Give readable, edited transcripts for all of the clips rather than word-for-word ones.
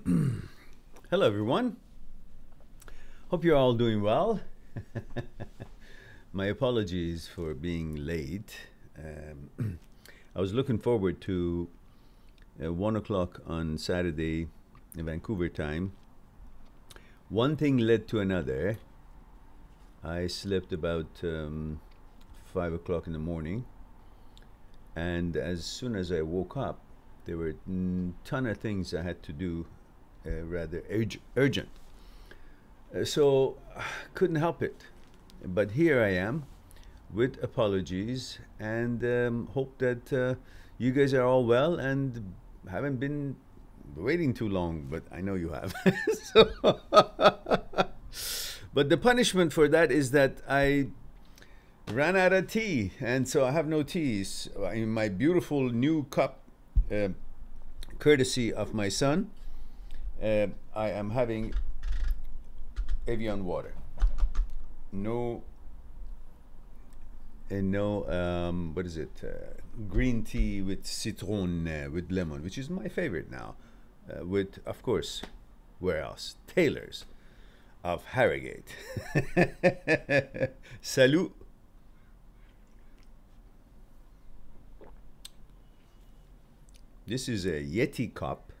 Hello, everyone. Hope you're all doing well. My apologies for being late. I was looking forward to 1 o'clock on Saturday in Vancouver time. One thing led to another. I slept about 5 o'clock in the morning, and as soon as I woke up, there were a ton of things I had to do, rather urgent. So couldn't help it. But here I am with apologies, and hope that you guys are all well and haven't been waiting too long, but I know you have. So but the punishment for that is that I ran out of tea, and so I have no teas. In my beautiful new cup, courtesy of my son, I am having Evian water. No, what is it? Green tea with citron, with lemon, which is my favorite now. With, of course, where else? Taylor's of Harrogate. Salut. This is a Yeti cup.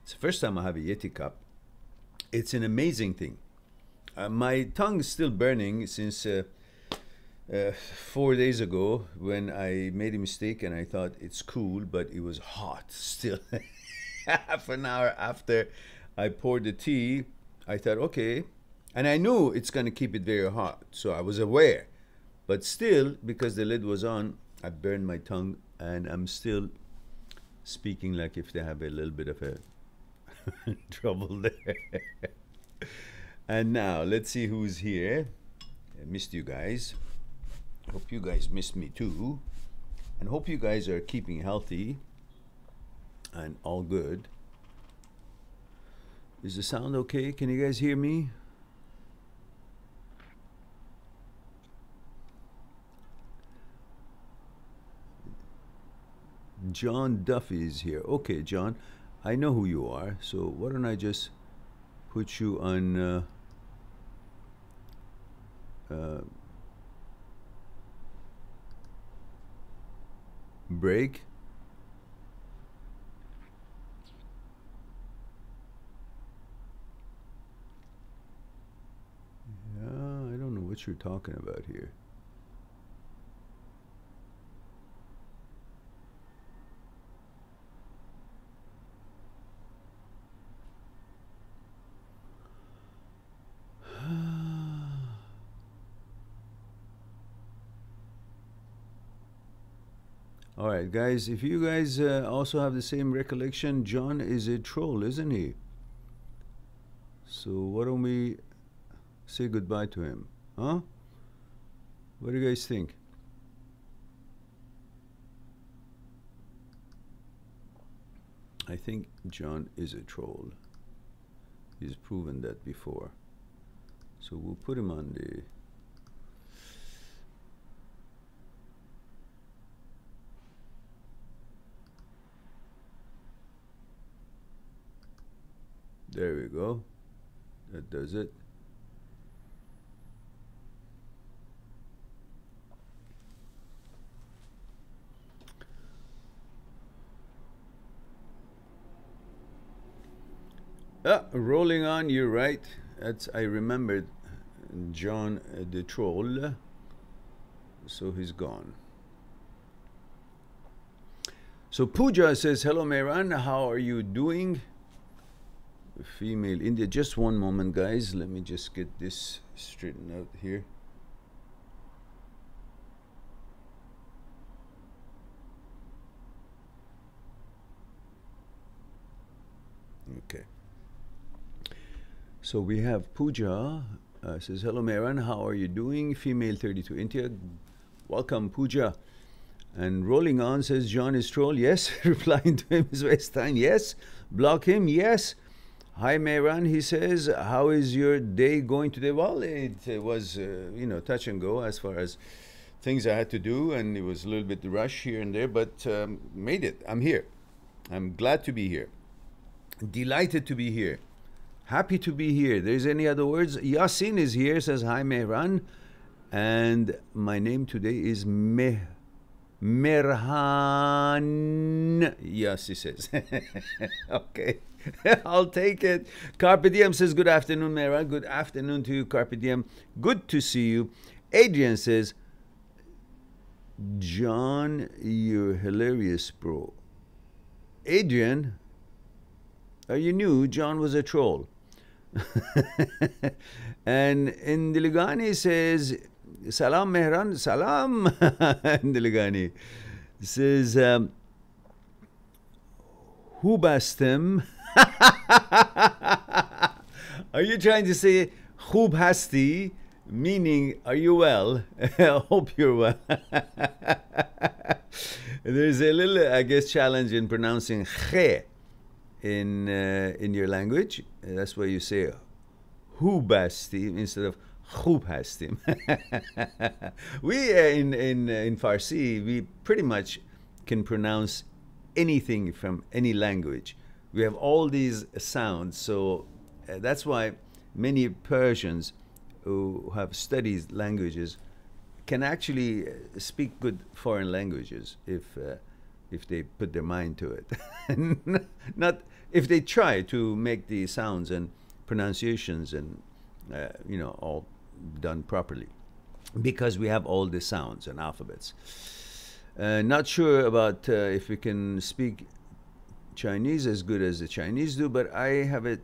It's the first time I have a Yeti cup. It's an amazing thing. My tongue is still burning since 4 days ago when I made a mistake and I thought it's cool, but it was hot still. Half an hour after I poured the tea, I thought, okay. And I knew it's going to keep it very hot, so I was aware. But still, because the lid was on, I burned my tongue, and I'm still speaking like if they have a little bit of a trouble there. And now, let's see who's here. I missed you guys. Hope you guys missed me too. And hope you guys are keeping healthy and all good. Is the sound okay? Can you guys hear me? John Duffy is here. Okay, John, I know who you are, so why don't I just put you on break. Yeah, I don't know what you're talking about here. All right, guys, if you guys also have the same recollection, John is a troll, isn't he? So why don't we say goodbye to him? Huh? What do you guys think? I think John is a troll. He's proven that before. So we'll put him on the... There we go. That does it. Ah, rolling on, you're right. That's, I remembered John the troll. So he's gone. So Pooja says, hello Mehran, how are you doing? Female India. Just one moment, guys. Let me just get this straightened out here. Okay. So we have Pooja says, hello Mehran, how are you doing? Female 32 India. Welcome, Pooja. And rolling on says, John is troll. Yes. Replying to him is waste time. Yes. Block him. Yes. Hi Mehran, he says, how is your day going today? Well, it was, you know, touch and go as far as things I had to do, and it was a little bit rush here and there, but made it. I'm here. I'm glad to be here. Delighted to be here. Happy to be here. There's any other words? Yasin is here, says hi Mehran. And my name today is Mehran. Yes, he says. Okay. I'll take it. Carpe Diem says good afternoon, Mehran. Good afternoon to you, Carpe Diem. Good to see you. Adrian says, John, you're hilarious, bro. Adrian, are you new? John was a troll. And Indiligani says, Salam Mehran, Salam. Indiligani says, who bastem? Are you trying to say Khub hasti? Meaning, are you well? I hope you're well. There's a little, I guess, challenge in pronouncing khe in your language. That's why you say Khub hasti instead of Khub hasti. We in Farsi, we pretty much can pronounce anything from any language. We have all these sounds, so that's why many Persians who have studied languages can actually speak good foreign languages if they put their mind to it. Not if they try to make the sounds and pronunciations and all done properly, because we have all the sounds and alphabets. Not sure about if we can speak Chinese as good as the Chinese do, but I have a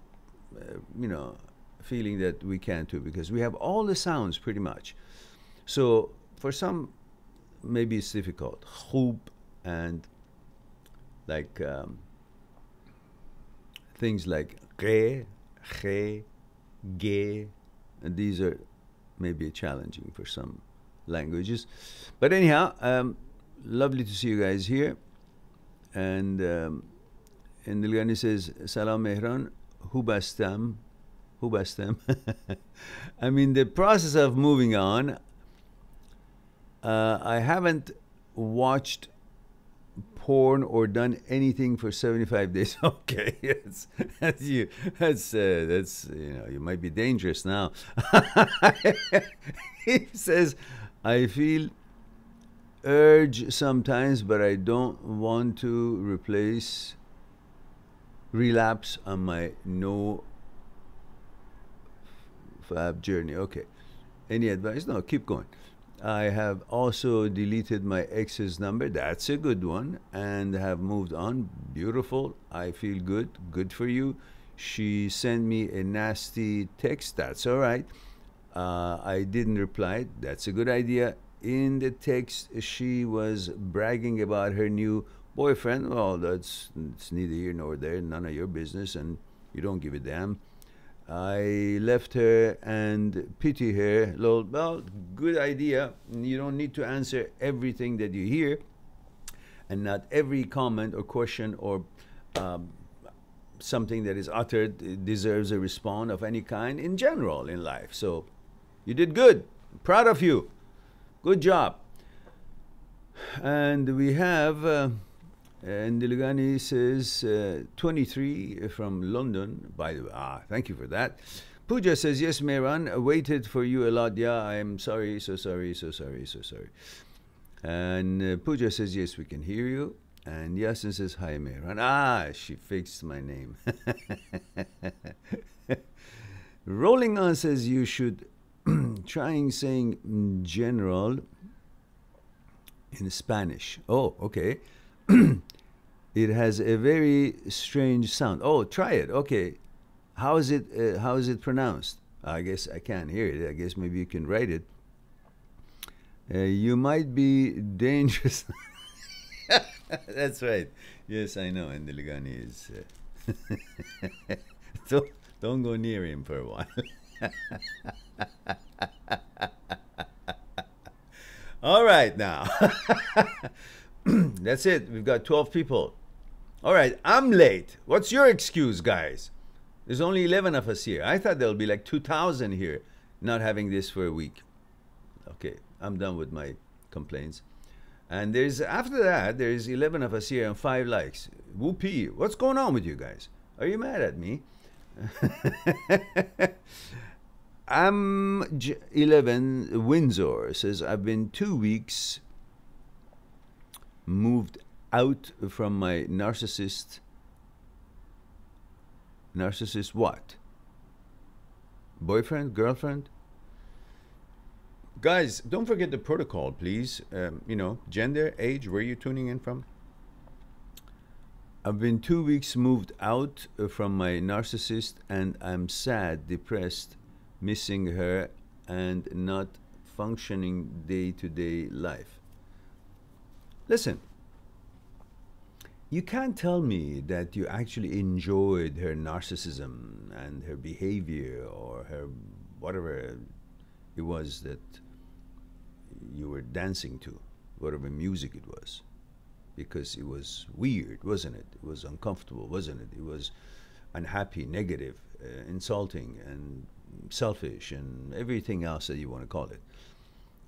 feeling that we can too, because we have all the sounds pretty much. So for some, maybe it's difficult. Khub and like things like ghe, khe, ge, and these are maybe challenging for some languages. But anyhow, lovely to see you guys here. And Nilgani says, Salam Mehran, hubastam. I'm in the process of moving on. I haven't watched porn or done anything for 75 days. Okay, that's you. That's you might be dangerous now. He says, I feel urge sometimes, but I don't want to relapse on my no fab journey. Okay. Any advice? No, keep going. I have also deleted my ex's number. That's a good one. And have moved on. Beautiful. I feel good. Good for you. She sent me a nasty text. That's all right. I didn't reply. That's a good idea. In the text, she was bragging about her new boyfriend. Well, it's neither here nor there. None of your business, and you don't give a damn. I left her and pity her. Well, good idea. You don't need to answer everything that you hear, and not every comment or question or something that is uttered deserves a response of any kind in general in life. So you did good. Proud of you. Good job. And we have and Diligani says 23 from London, by the way. Thank you for that. Pooja says, yes, Mehran, waited for you a lot. Yeah, I'm sorry, so sorry. And Pooja says, yes, we can hear you. And Yasin says, hi, Mehran. She fixed my name. Rolling On says, you should trying saying general in Spanish. Oh, okay. It has a very strange sound. Oh, try it. Okay. How is it pronounced? I guess I can't hear it. I guess maybe you can write it. You might be dangerous. That's right. Yes, I know. And Diligani is... don't go near him for a while. All right, now. That's it. We've got 12 people. All right, I'm late. What's your excuse, guys? There's only 11 of us here. I thought there'll be like 2,000 here, not having this for a week. Okay, I'm done with my complaints. And after that, there's 11 of us here and 5 likes. Whoopee. What's going on with you guys? Are you mad at me? I'm 11 Windsor says, I've been 2 weeks moved out from my narcissist what? Boyfriend, girlfriend? Guys, don't forget the protocol, please. You know, gender, age, where you're tuning in from. I've been 2 weeks moved out from my narcissist, and I'm sad, depressed, missing her, and not functioning day-to-day life. Listen, you can't tell me that you actually enjoyed her narcissism and her behavior or her whatever it was that you were dancing to, whatever music it was, because it was weird, wasn't it? It was uncomfortable, wasn't it? It was unhappy, negative, insulting, and selfish, and everything else that you want to call it.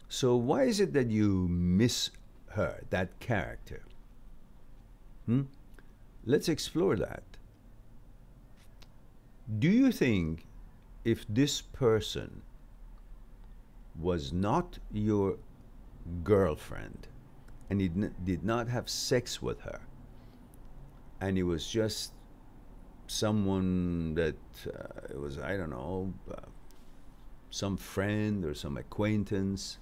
So why is it that you miss her, that character? Let's explore that. Do you think if this person was not your girlfriend and he did not have sex with her, and it was just someone that it was, I don't know, some friend or some acquaintance,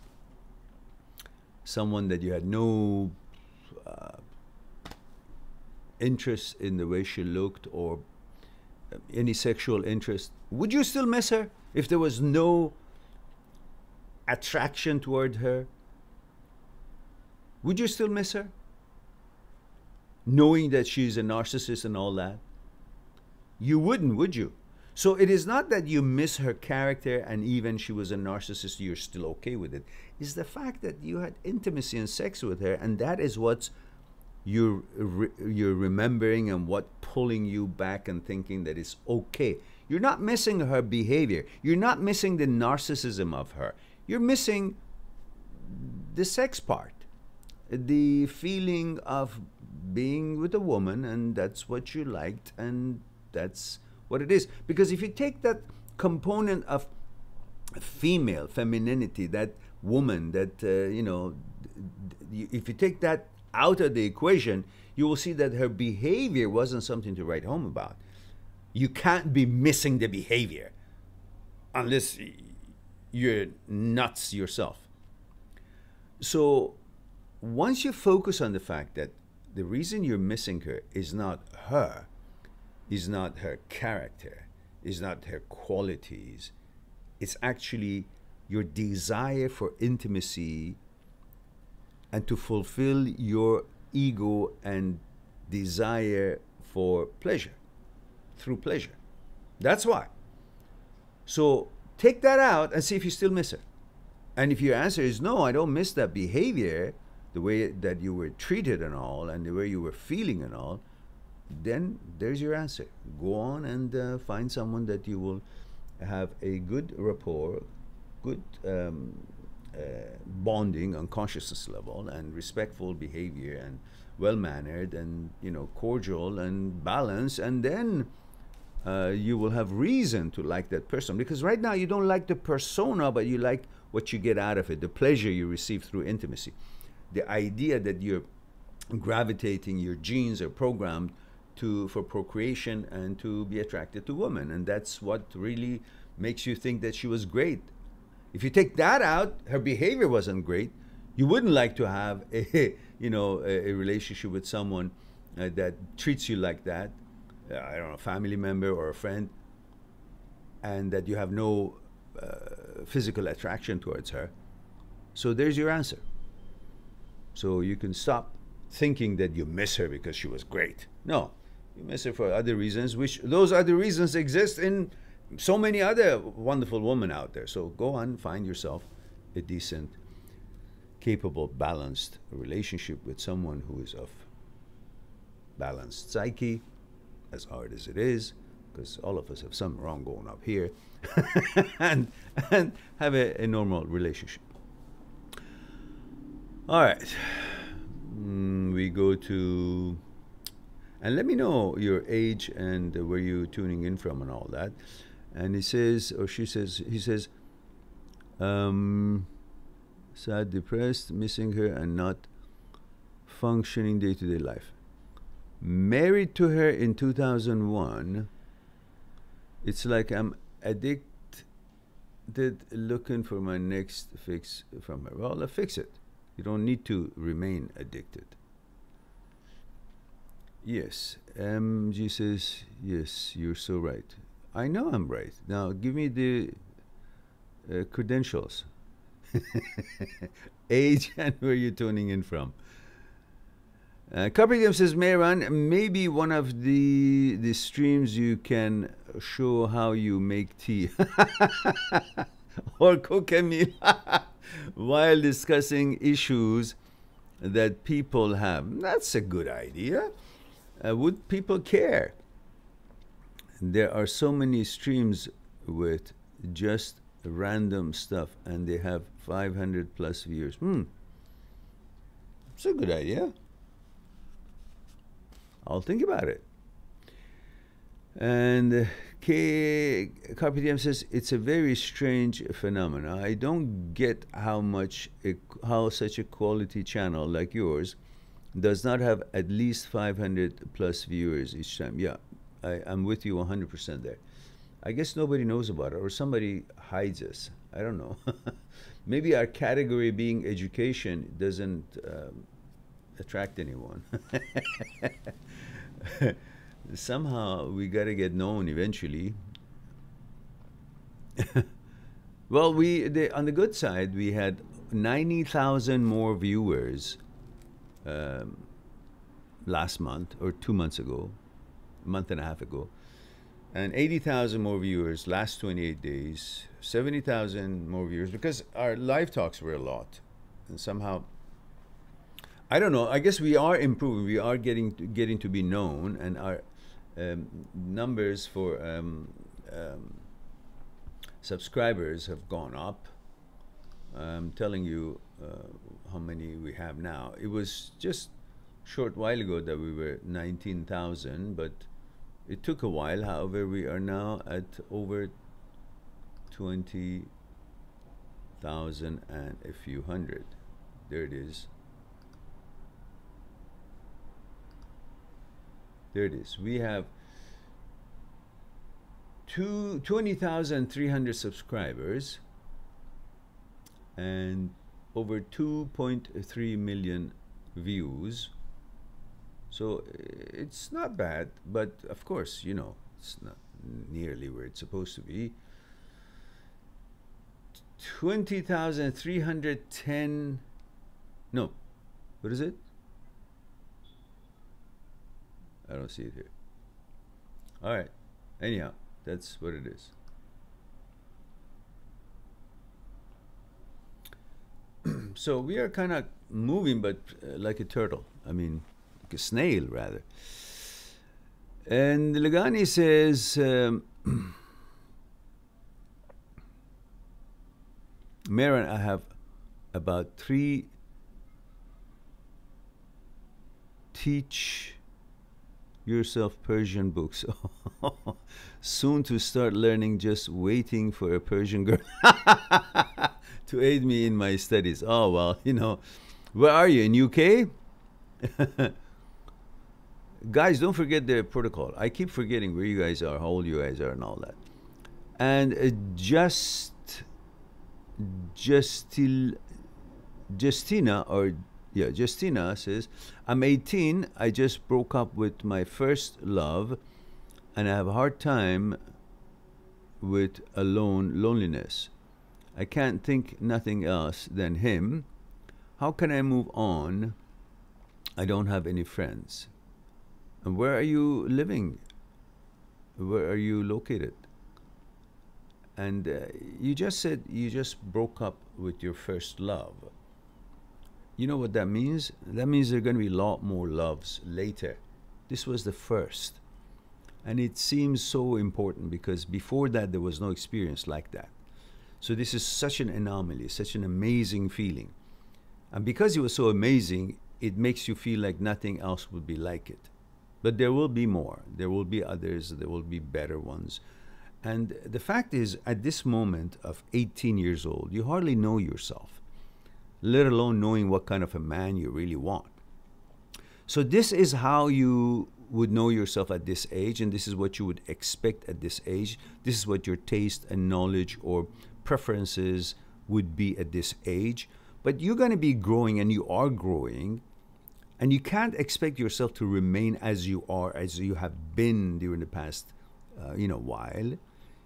someone that you had no interest in the way she looked or any sexual interest, would you still miss her if there was no attraction toward her? Would you still miss her, knowing that she's a narcissist and all that? You wouldn't, would you? So it is not that you miss her character and even she was a narcissist, you're still okay with it. It's the fact that you had intimacy and sex with her, and that is what's you're remembering and what pulling you back and thinking that it's okay. You're not missing her behavior. You're not missing the narcissism of her. You're missing the sex part, the feeling of being with a woman, and that's what you liked, and that's what it is. Because if you take that component of female femininity, that woman, that you know, if you take that out of the equation, you will see that her behavior wasn't something to write home about. You can't be missing the behavior unless you're nuts yourself. So once you focus on the fact that the reason you're missing her is not her, is not her character, is not her qualities, it's actually your desire for intimacy and to fulfill your ego and desire for pleasure, through pleasure. That's why. So take that out and see if you still miss her. And if your answer is no, I don't miss that behavior, the way that you were treated and all, and the way you were feeling and all, then there's your answer. Go on and find someone that you will have a good rapport, good bonding on consciousness level, and respectful behavior, and well-mannered, and you know, cordial and balanced, and then you will have reason to like that person. Because right now you don't like the persona, but you like what you get out of it, the pleasure you receive through intimacy. The idea that you're gravitating, your genes are programmed for procreation and to be attracted to women, and that's what really makes you think that she was great. If you take that out, her behavior wasn't great. You wouldn't like to have a a relationship with someone that treats you like that. I don't know, a family member or a friend, and that you have no physical attraction towards her. So there's your answer. So you can stop thinking that you miss her because she was great. No, you miss her for other reasons, which those other reasons exist in so many other wonderful women out there. So go on, find yourself a decent, capable, balanced relationship with someone who is of balanced psyche, as hard as it is, because all of us have something wrong going up here, and have a normal relationship. All right, we go to And let me know your age and where you're tuning in from and all that. And he says, or she says, he says, sad, depressed, missing her, and not functioning day-to-day life. Married to her in 2001. It's like I'm addicted, looking for my next fix from her. Well, fix it. You don't need to remain addicted. Yes. MG says, yes, you're so right. I know I'm right. Now, give me the credentials. Age and where you're tuning in from. Coppergame says, Mehran, maybe one of the streams you can show how you make tea or cook a meal while discussing issues that people have. That's a good idea. Would people care? There are so many streams with just random stuff and they have 500 plus viewers. It's a good idea. I'll think about it. And Carpe Diem says, it's a very strange phenomenon. I don't get how such a quality channel like yours does not have at least 500 plus viewers each time. Yeah, I'm with you 100% there. I guess nobody knows about it, or somebody hides us. I don't know. Maybe our category being education doesn't attract anyone. Somehow we got to get known eventually. Well, on the good side, we had 90,000 more viewers last month, or 2 months ago, a month and a half ago, and 80,000 more viewers last 28 days, 70,000 more viewers, because our live talks were a lot, and somehow, I don't know, I guess we are improving. We are getting to be known, and our numbers for subscribers have gone up. I'm telling you how many we have now. It was just a short while ago that we were 19,000, but it took a while. However, we are now at over 20,000 and a few hundred. There it is. There it is. We have 20,300 subscribers and over 2.3 million views. So it's not bad, but of course, you know, it's not nearly where it's supposed to be. 20,310, no, what is it? I don't see it here. All right, anyhow, that's what it is. So we are kind of moving, but like a turtle. I mean, like a snail, rather. And Legani says, Mehran, I have about 3 teach yourself Persian books. Soon to start learning, just waiting for a Persian girl to aid me in my studies. Oh, well, you know, where are you, in UK? Guys, don't forget the protocol. I keep forgetting where you guys are, how old you guys are, and all that. And Justina says, I'm 18. I just broke up with my first love, and I have a hard time with loneliness. I can't think nothing else than him. How can I move on? I don't have any friends. And where are you living? Where are you located? And you just said you just broke up with your first love. You know what that means? That means there are going to be a lot more loves later. This was the first. And it seems so important because before that there was no experience like that. So this is such an anomaly, such an amazing feeling. And because it was so amazing, it makes you feel like nothing else would be like it. But there will be more. There will be others. There will be better ones. And the fact is, at this moment of 18 years old, you hardly know yourself, let alone knowing what kind of a man you really want. So this is how you would know yourself at this age, and this is what you would expect at this age. This is what your taste and knowledge or preferences would be at this age. But you're going to be growing, and you are growing, and you can't expect yourself to remain as you are, as you have been during the past while.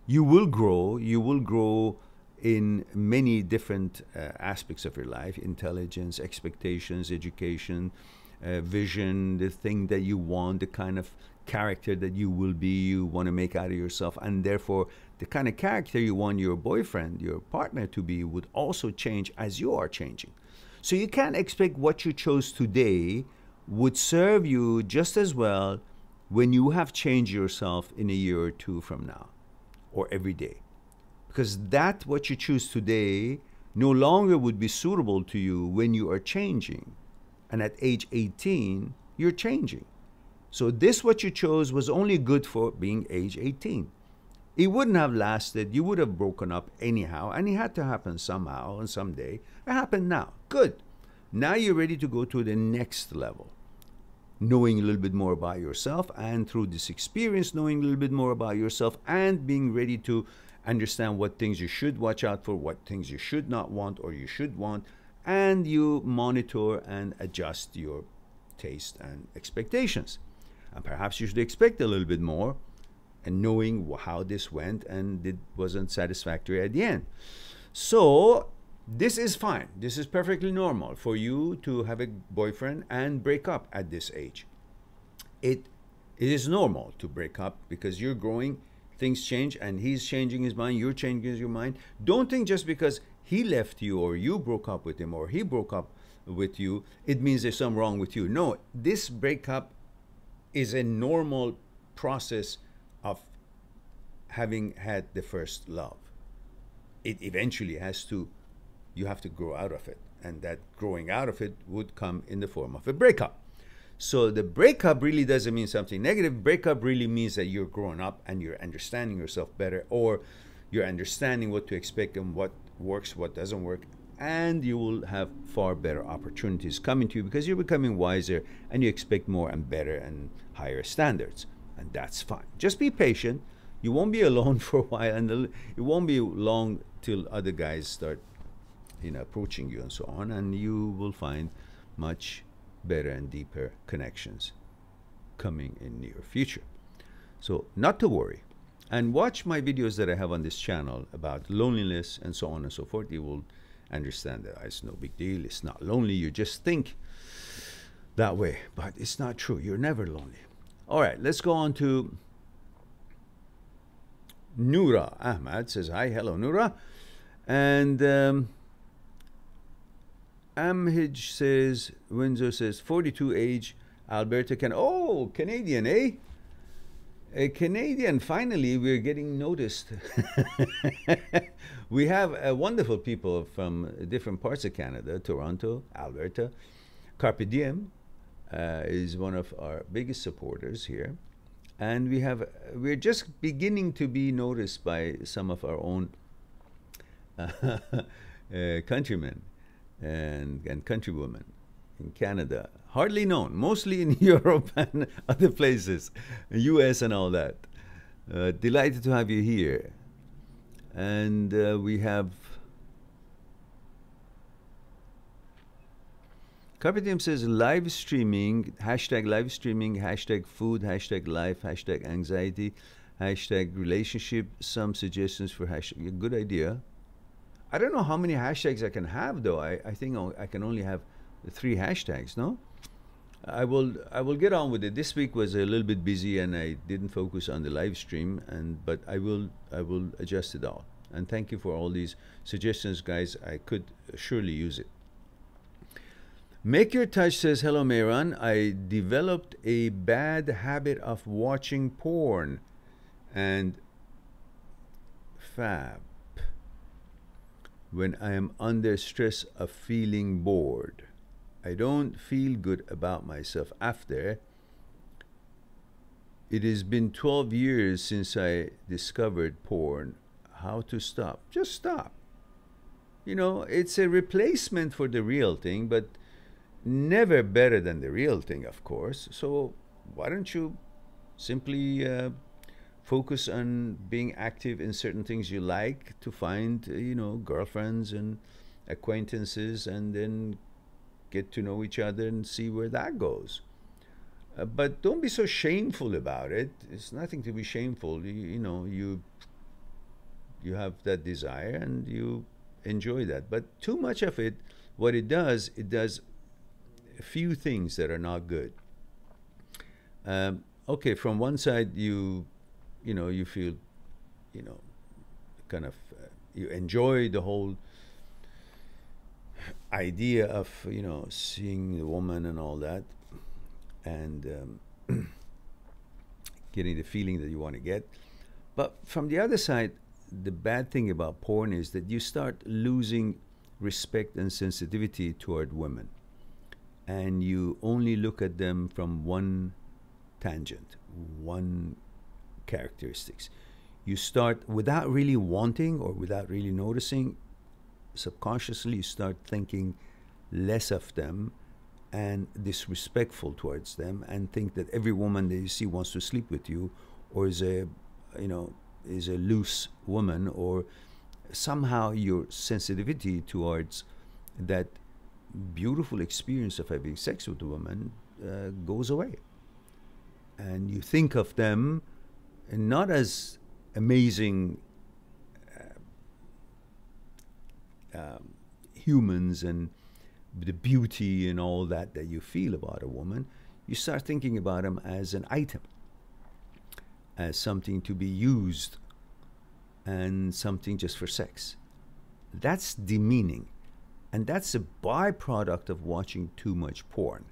You will grow. You will grow in many different aspects of your life: intelligence, expectations, education, vision, the thing that you want, the kind of character that you will be, you want to make out of yourself, and therefore the kind of character you want your boyfriend, your partner to be would also change as you are changing. So you can't expect what you chose today would serve you just as well when you have changed yourself in a year or two from now, or every day. Because that what you choose today no longer would be suitable to you when you are changing. And at age 18, you're changing. So this what you chose was only good for being age 18. It wouldn't have lasted. You would have broken up anyhow, and it had to happen somehow and someday. It happened now. Good. Now you're ready to go to the next level, knowing a little bit more about yourself, and through this experience, knowing a little bit more about yourself, and being ready to understand what things you should watch out for, what things you should not want or you should want, and you monitor and adjust your taste and expectations. And perhaps you should expect a little bit more, and knowing how this went and it wasn't satisfactory at the end. So this is fine. This is perfectly normal for you to have a boyfriend and break up at this age. It is normal to break up because you're growing, things change, and he's changing his mind, you're changing your mind. Don't think just because he left you or you broke up with him or he broke up with you, it means there's something wrong with you. No, this breakup is a normal process of having had the first love. It eventually you have to grow out of it, and that growing out of it would come in the form of a breakup. So the breakup really doesn't mean something negative. Breakup really means that you're growing up and you're understanding yourself better, or you're understanding what to expect and what works, what doesn't work, and you will have far better opportunities coming to you because you're becoming wiser and you expect more and better and higher standards, and that's fine. Just be patient. You won't be alone for a while, and it won't be long till other guys start approaching you and so on, and you will find much better and deeper connections coming in near future. So not to worry, and watch my videos that I have on this channel about loneliness and so on and so forth. You will understand that it's no big deal. It's not lonely. You just think that way, but it's not true. You're never lonely. All right, let's go on to Noura Ahmad. Says hi. Hello, Noura. And Amhij says, Windsor says, 42 age, Alberta, Canadian, eh? A Canadian, finally, we're getting noticed. We have wonderful people from different parts of Canada, Toronto, Alberta. Carpe Diem is one of our biggest supporters here. And we're just beginning to be noticed by some of our own countrymen and countrywomen in Canada. Hardly known, mostly in Europe and other places, US and all that. Delighted to have you here. And we have Carpe Diem says live streaming, hashtag live streaming, hashtag food, hashtag life, hashtag anxiety, hashtag relationship, some suggestions for hashtag. Good idea. I don't know how many hashtags I can have though. I think I can only have 3 hashtags, no? I will get on with it. This week was a little bit busy and I didn't focus on the live stream, but I will adjust it all. And thank you for all these suggestions, guys. I could surely use it. Make Your Touch says, hello, Mehran. I developed a bad habit of watching porn and fab when I am under stress of feeling bored. I don't feel good about myself after, It has been 12 years since I discovered porn. How to stop? Just stop. You know, it's a replacement for the real thing, but never better than the real thing, of course. So why don't you simply focus on being active in certain things you like to find, girlfriends and acquaintances, and then get to know each other and see where that goes. But don't be so shameful about it. It's nothing to be shameful. You have that desire and you enjoy that. But too much of it, what it does a few things that are not good. Okay, from one side, you feel, kind of, you enjoy the whole idea of, seeing the woman and all that, and getting the feeling that you want to get. But from the other side, the bad thing about porn is that you start losing respect and sensitivity toward women, and you only look at them from one tangent, one characteristics. You start, without really wanting or without really noticing, subconsciously you start thinking less of them and disrespectful towards them, and think that every woman that you see wants to sleep with you, or is a loose woman, or somehow your sensitivity towards that beautiful experience of having sex with a woman goes away, and you think of them not as amazing humans and the beauty and all that you feel about a woman. You start thinking about them as an item, as something to be used, and something just for sex. That's demeaning, and that's a byproduct of watching too much porn.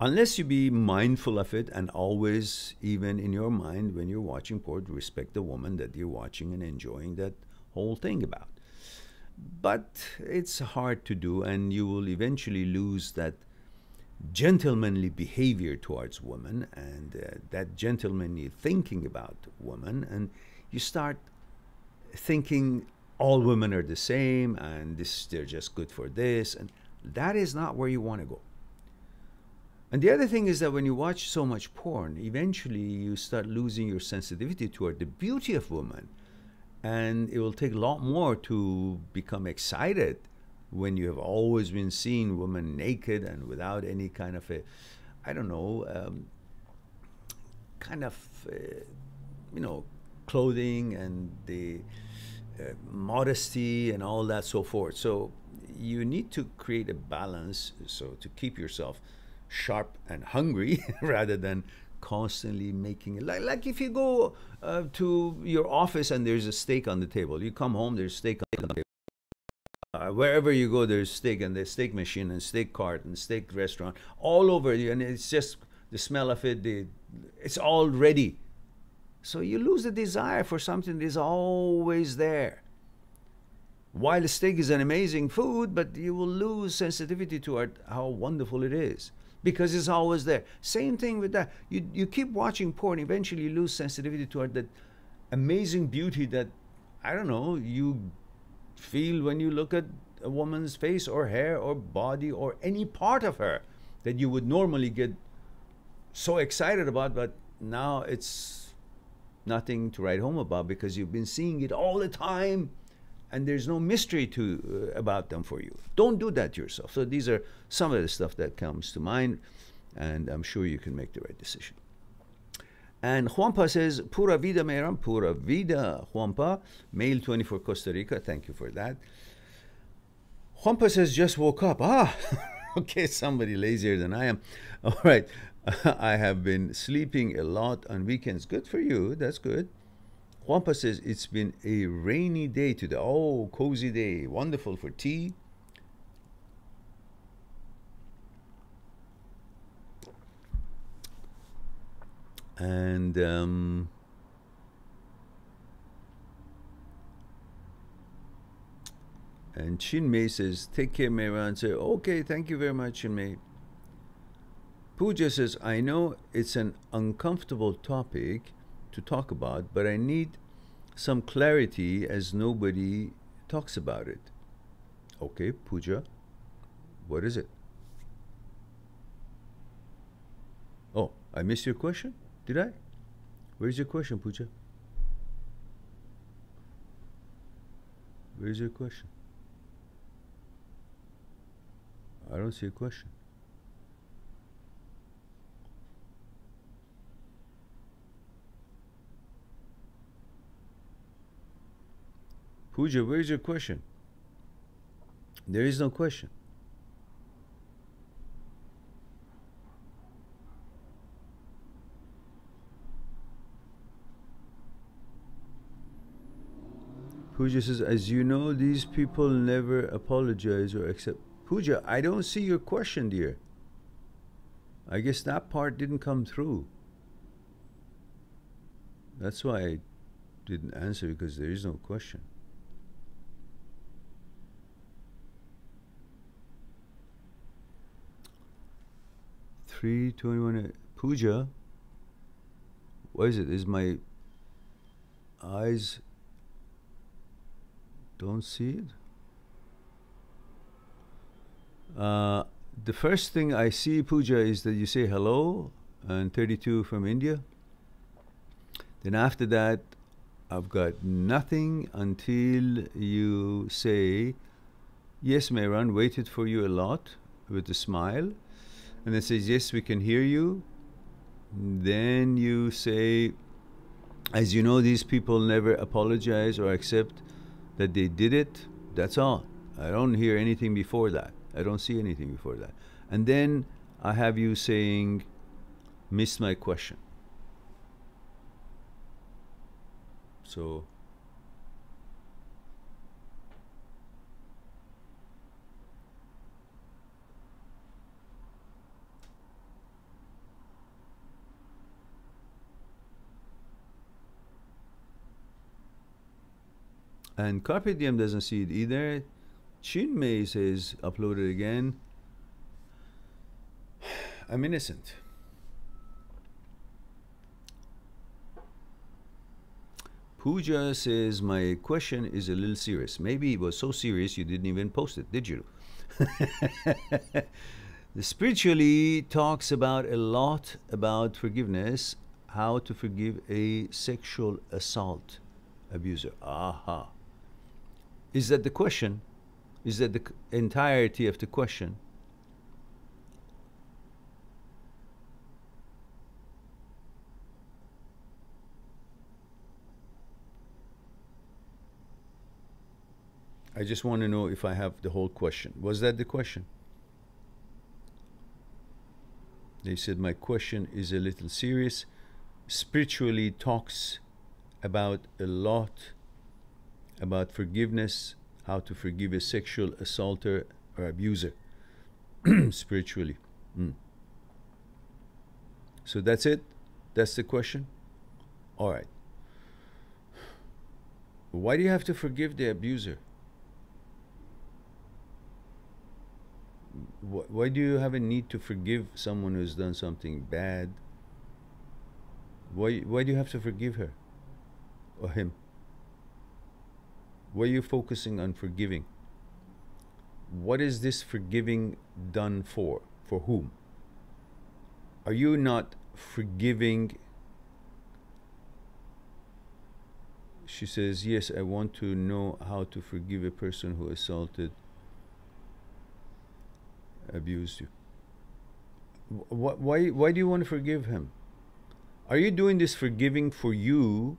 Unless you be mindful of it and always, even in your mind when you're watching porn, respect the woman that you're watching and enjoying that whole thing about. But it's hard to do, and you will eventually lose that gentlemanly behavior towards women, and that gentlemanly thinking about women, and you start thinking all women are the same, and they're just good for this, and that is not where you want to go. And the other thing is that when you watch so much porn, eventually you start losing your sensitivity toward the beauty of women. And it will take a lot more to become excited when you have always been seeing women naked and without any kind of clothing, and the modesty and all that so forth. So you need to create a balance, so to keep yourself sharp and hungry rather than constantly making it like if you go to your office and there's a steak on the table, you come home, there's steak on the table, wherever you go there's steak, and the steak machine and steak cart and steak restaurant all over you, and it's just the smell of it, it's all ready. So you lose the desire for something that is always there. While the steak is an amazing food, but you will lose sensitivity toward how wonderful it is, because it's always there. Same thing with that. You keep watching porn, eventually you lose sensitivity toward that amazing beauty that, I don't know, you feel when you look at a woman's face or hair or body or any part of her that you would normally get so excited about, but now it's nothing to write home about because you've been seeing it all the time, and there's no mystery about them for you. Don't do that to yourself. So these are some of the stuff that comes to mind, and I'm sure you can make the right decision. And Juanpa says, Pura vida, Mehran, pura vida, Juanpa. Male 24, Costa Rica. Thank you for that. Juanpa says, just woke up. Okay, somebody lazier than I am. All right. I have been sleeping a lot on weekends. Good for you. That's good. Juanpa says, it's been a rainy day today. Oh, cozy day. Wonderful for tea. And Chinmay says, take care, Mehran. Say, okay, thank you very much, Chinmay. Pooja says, I know it's an uncomfortable topic to talk about, but I need some clarity as nobody talks about it. Okay, Pooja, what is it? Oh, I missed your question? Did I? Where's your question, Pooja? Where's your question? I don't see a question. Pooja, where's your question? There is no question. Pooja says, as you know, these people never apologize or accept. Pooja, I don't see your question, dear. I guess that part didn't come through. That's why I didn't answer, because there is no question. Pooja, what is it? Is my eyes don't see it? The first thing I see, Pooja, is that you say hello and 32 from India. Then after that, I've got nothing until you say, yes, Mehran, waited for you a lot with a smile. And it says, yes, we can hear you. Then you say, as you know, these people never apologize or accept that they did it. That's all. I don't hear anything before that. I don't see anything before that. And then I have you saying, missed my question. So and Carpe Diem doesn't see it either. Chinmay says, uploaded again. I'm innocent. Pooja says, my question is a little serious. Maybe it was so serious you didn't even post it, did you? The spiritually talks about a lot about forgiveness, how to forgive a sexual assault abuser. Aha. Is that the question? Is that the entirety of the question? I just want to know if I have the whole question. Was that the question? They said, my question is a little serious. Spiritually talks about a lot about forgiveness, how to forgive a sexual assaulter or abuser spiritually. So that's it? That's the question? All right. Why do you have to forgive the abuser? Why do you have a need to forgive someone who's done something bad? Why do you have to forgive her or him? Why are you focusing on forgiving? What is this forgiving done for? For whom? Are you not forgiving? She says, yes, I want to know how to forgive a person who assaulted, abused you. Why do you want to forgive him? Are you doing this forgiving for you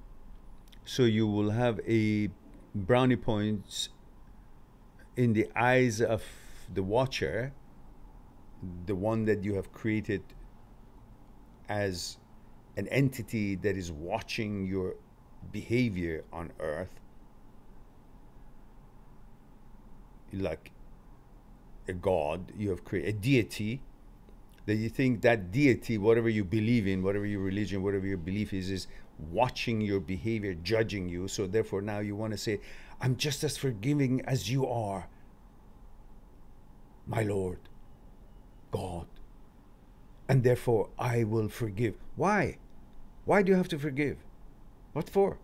so you will have a brownie points in the eyes of the watcher, the one that you have created as an entity that is watching your behavior on earth, like a god you have created, a deity, that you think that deity, whatever you believe in, whatever your religion, whatever your belief is watching your behavior, judging you. So therefore now you want to say, I'm just as forgiving as you are, my Lord, God. and therefore I will forgive. Why? Why do you have to forgive? What for?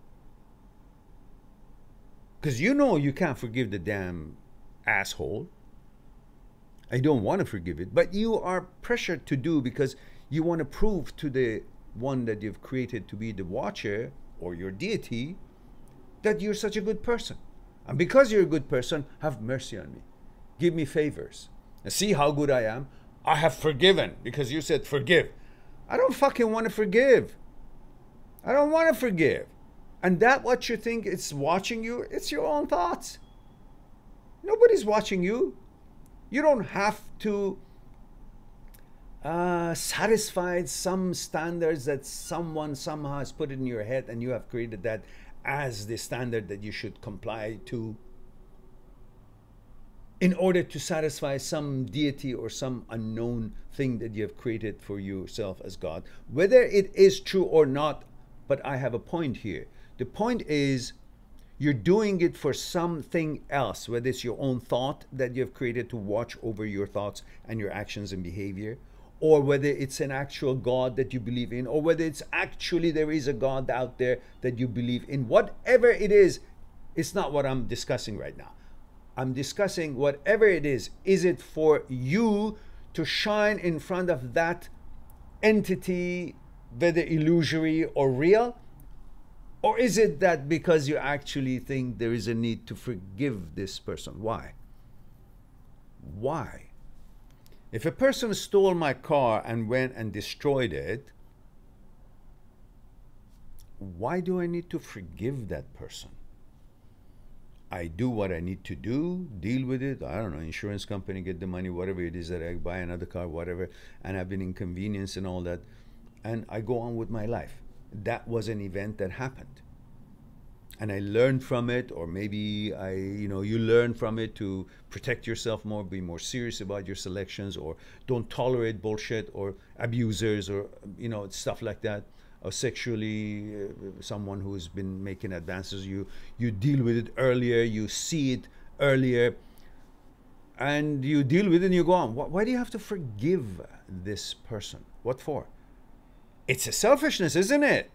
Because you know you can't forgive the damn asshole. I don't want to forgive it, but you are pressured to do because you want to prove to the one that you've created to be the watcher or your deity that you're such a good person. And because you're a good person, have mercy on me. Give me favors. And see how good I am? I have forgiven because you said forgive. I don't fucking want to forgive. I don't want to forgive. And that what you think is watching you, it's your own thoughts. Nobody's watching you. You don't have to satisfy some standards that someone somehow has put in your head and you have created that as the standard that you should comply to in order to satisfy some deity or some unknown thing that you have created for yourself as God. Whether it is true or not, but I have a point here. The point is you're doing it for something else, whether it's your own thought that you have created to watch over your thoughts and your actions and behavior, or whether it's an actual God that you believe in, or whether it's actually there is a God out there that you believe in. Whatever it is, it's not what I'm discussing right now. I'm discussing whatever it is it for you to shine in front of that entity, whether illusory or real? Or is it that because you actually think there is a need to forgive this person? Why? Why? If a person stole my car and went and destroyed it, why do I need to forgive that person? I do what I need to do, deal with it. I don't know, insurance company, get the money, whatever it is that I buy another car, whatever, and I've been inconvenienced and all that, and I go on with my life. That was an event that happened. And I learned from it, or maybe you learn from it to protect yourself more, be more serious about your selections, or don't tolerate bullshit or abusers or, stuff like that. Or sexually, someone who's been making advances, you deal with it earlier, you see it earlier, and you deal with it and you go on. Why do you have to forgive this person? What for? It's a selfishness, isn't it?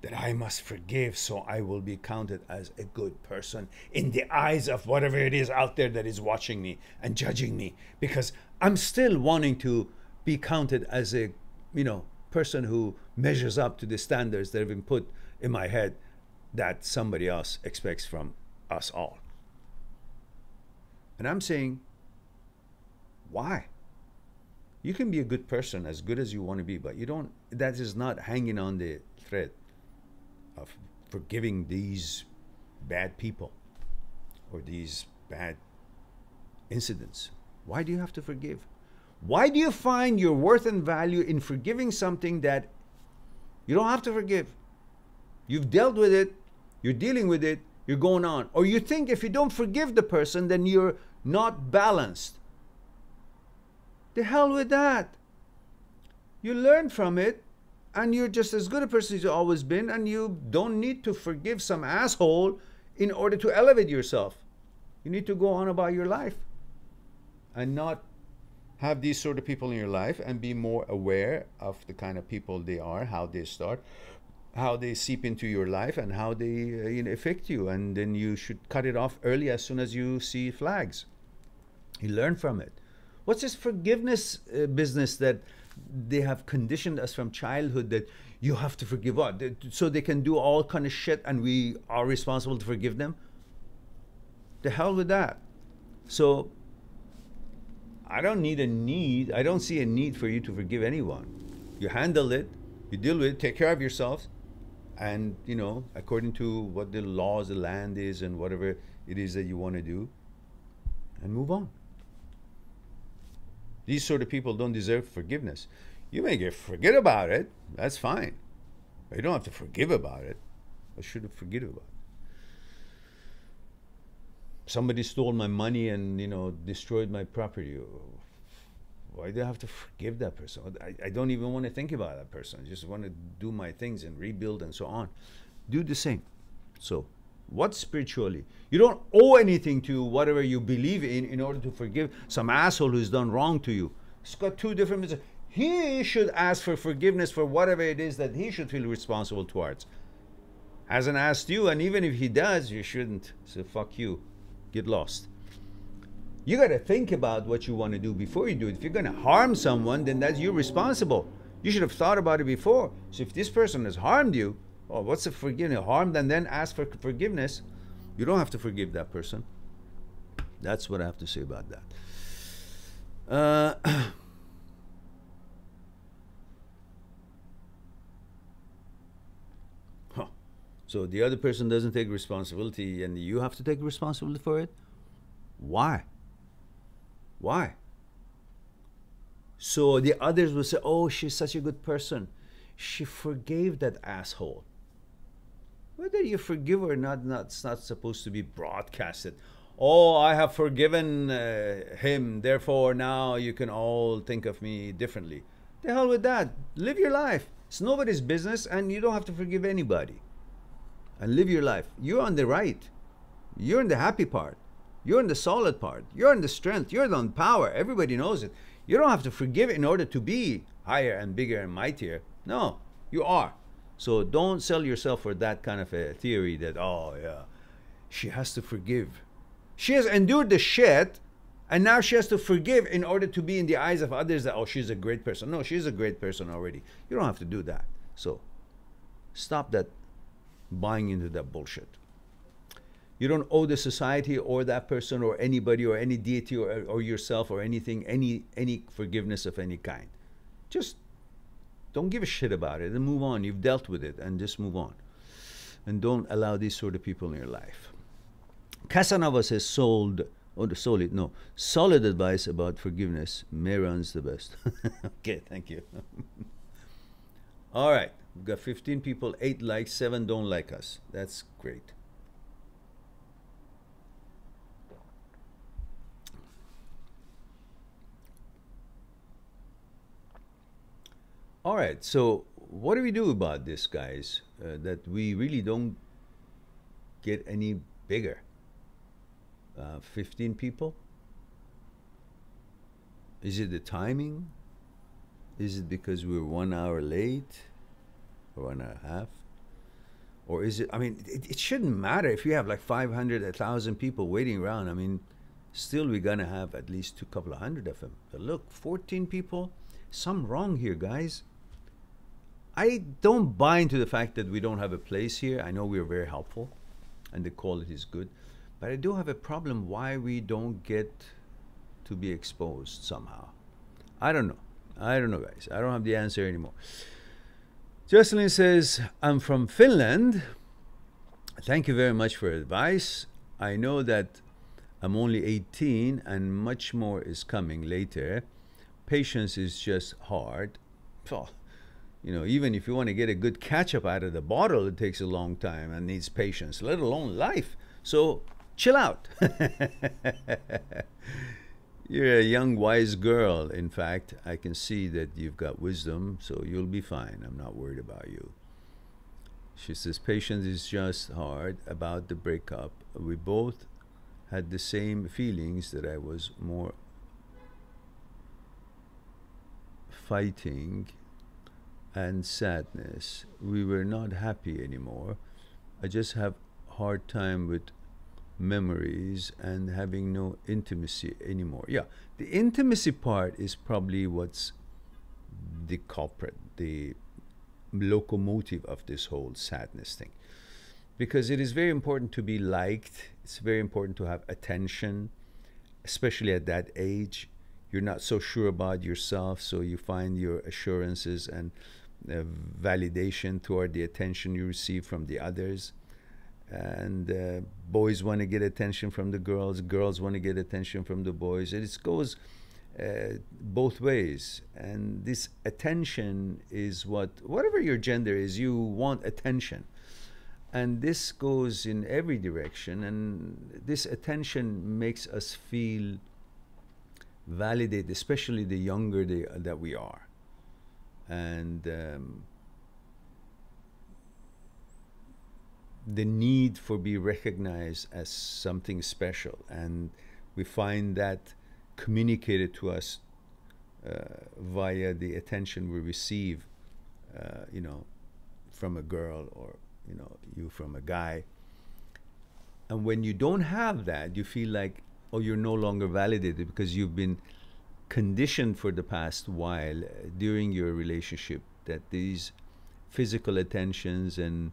That I must forgive so I will be counted as a good person in the eyes of whatever it is out there that is watching me and judging me. Because I'm still wanting to be counted as a, person who measures up to the standards that have been put in my head that somebody else expects from us all. And I'm saying, why? You can be a good person, as good as you want to be, but that is not hanging on the thread of forgiving these bad people or these bad incidents. Why do you have to forgive? Why do you find your worth and value in forgiving something that you don't have to forgive? You've dealt with it, you're dealing with it, you're going on. Or you think if you don't forgive the person, then you're not balanced. The hell with that. You learn from it, and you're just as good a person as you've always been, and you don't need to forgive some asshole in order to elevate yourself. You need to go on about your life and not have these sort of people in your life and be more aware of the kind of people they are, how they start, how they seep into your life, and how they affect you. And then you should cut it off early as soon as you see flags. You learn from it. What's this forgiveness business that they have conditioned us from childhood that you have to forgive what? So they can do all kind of shit and we are responsible to forgive them? The hell with that. So I don't see a need for you to forgive anyone. You handle it, you deal with it, take care of yourself, and according to what the laws, the land is, and whatever it is that you want to do, and move on. These sort of people don't deserve forgiveness. You may forget about it, that's fine. But you don't have to forgive about it. I should have forgiven about it. Somebody stole my money and destroyed my property. Why do I have to forgive that person? I don't even want to think about that person. I just want to do my things and rebuild and so on. Do the same. So what spiritually? You don't owe anything to whatever you believe in order to forgive some asshole who's done wrong to you. It's got two different. He should ask for forgiveness for whatever it is that he should feel responsible towards. Hasn't asked you, and even if he does, you shouldn't. So fuck you. Get lost. You got to think about what you want to do before you do it. If you're going to harm someone, then that's you responsible. You should have thought about it before. So if this person has harmed you, oh, what's the forgiveness? Harmed and then ask for forgiveness. You don't have to forgive that person. That's what I have to say about that. So the other person doesn't take responsibility and you have to take responsibility for it? Why? Why? So the others will say, oh, she's such a good person. She forgave that asshole. Whether you forgive or not, it's not supposed to be broadcasted. Oh, I have forgiven him, therefore now you can all think of me differently. The hell with that. Live your life. It's nobody's business and you don't have to forgive anybody. And live your life. You're on the right. You're in the happy part. You're in the solid part. You're in the strength. You're on power. Everybody knows it. You don't have to forgive in order to be higher and bigger and mightier. No, you are. So don't sell yourself for that kind of a theory that, oh yeah, she has to forgive. She has endured the shit and now she has to forgive in order to be in the eyes of others that, oh, she's a great person. No, she's a great person already. You don't have to do that. So stop that buying into that bullshit. You don't owe the society or that person or anybody or any deity or yourself or anything any forgiveness of any kind. Just don't give a shit about it and move on. You've dealt with it and just move on. And don't allow these sort of people in your life. Casanova says solid advice about forgiveness. Mehran's the best. Okay, thank you. All right. We've got 15 people, 8 likes, 7 don't like us. That's great. All right, so what do we do about this, guys? That we really don't get any bigger. 15 people? Is it the timing? Is it because we're 1 hour late? Or 1.5? Or is it, I mean, it shouldn't matter if you have like 500, 1,000 people waiting around. I mean, still we're gonna have at least a couple of hundred of them. But look, 14 people, something wrong here, guys. I don't buy into the fact that we don't have a place here. I know we're very helpful and the quality is good, but I do have a problem why we don't get to be exposed somehow. I don't know. I don't know, guys. I don't have the answer anymore. Jocelyn says, I'm from Finland. Thank you very much for advice. I know that I'm only 18 and much more is coming later. Patience is just hard. Oh, you know, even if you want to get a good ketchup out of the bottle, it takes a long time and needs patience, let alone life. So chill out. You're a young, wise girl. In fact, I can see that you've got wisdom, so you'll be fine. I'm not worried about you. She says, patience is just hard about the breakup. We both had the same feelings that I was more fighting and sadness. We were not happy anymore. I just have hard time with memories and having no intimacy anymore. Yeah, the intimacy part is probably what's the culprit, the locomotive of this whole sadness thing, because it is very important to be liked. It's very important to have attention, especially at that age. You're not so sure about yourself, so you find your assurances and validation toward the attention you receive from the others. And boys want to get attention from the girls, girls want to get attention from the boys. It goes both ways. And this attention is whatever your gender is, you want attention. And this goes in every direction. And this attention makes us feel validated, especially the younger that we are. And the need for be recognized as something special, and we find that communicated to us via the attention we receive, you know, from a girl, or, you know, you from a guy. And when you don't have that, you feel like, oh, you're no longer validated because you've been conditioned for the past while during your relationship that these physical attentions and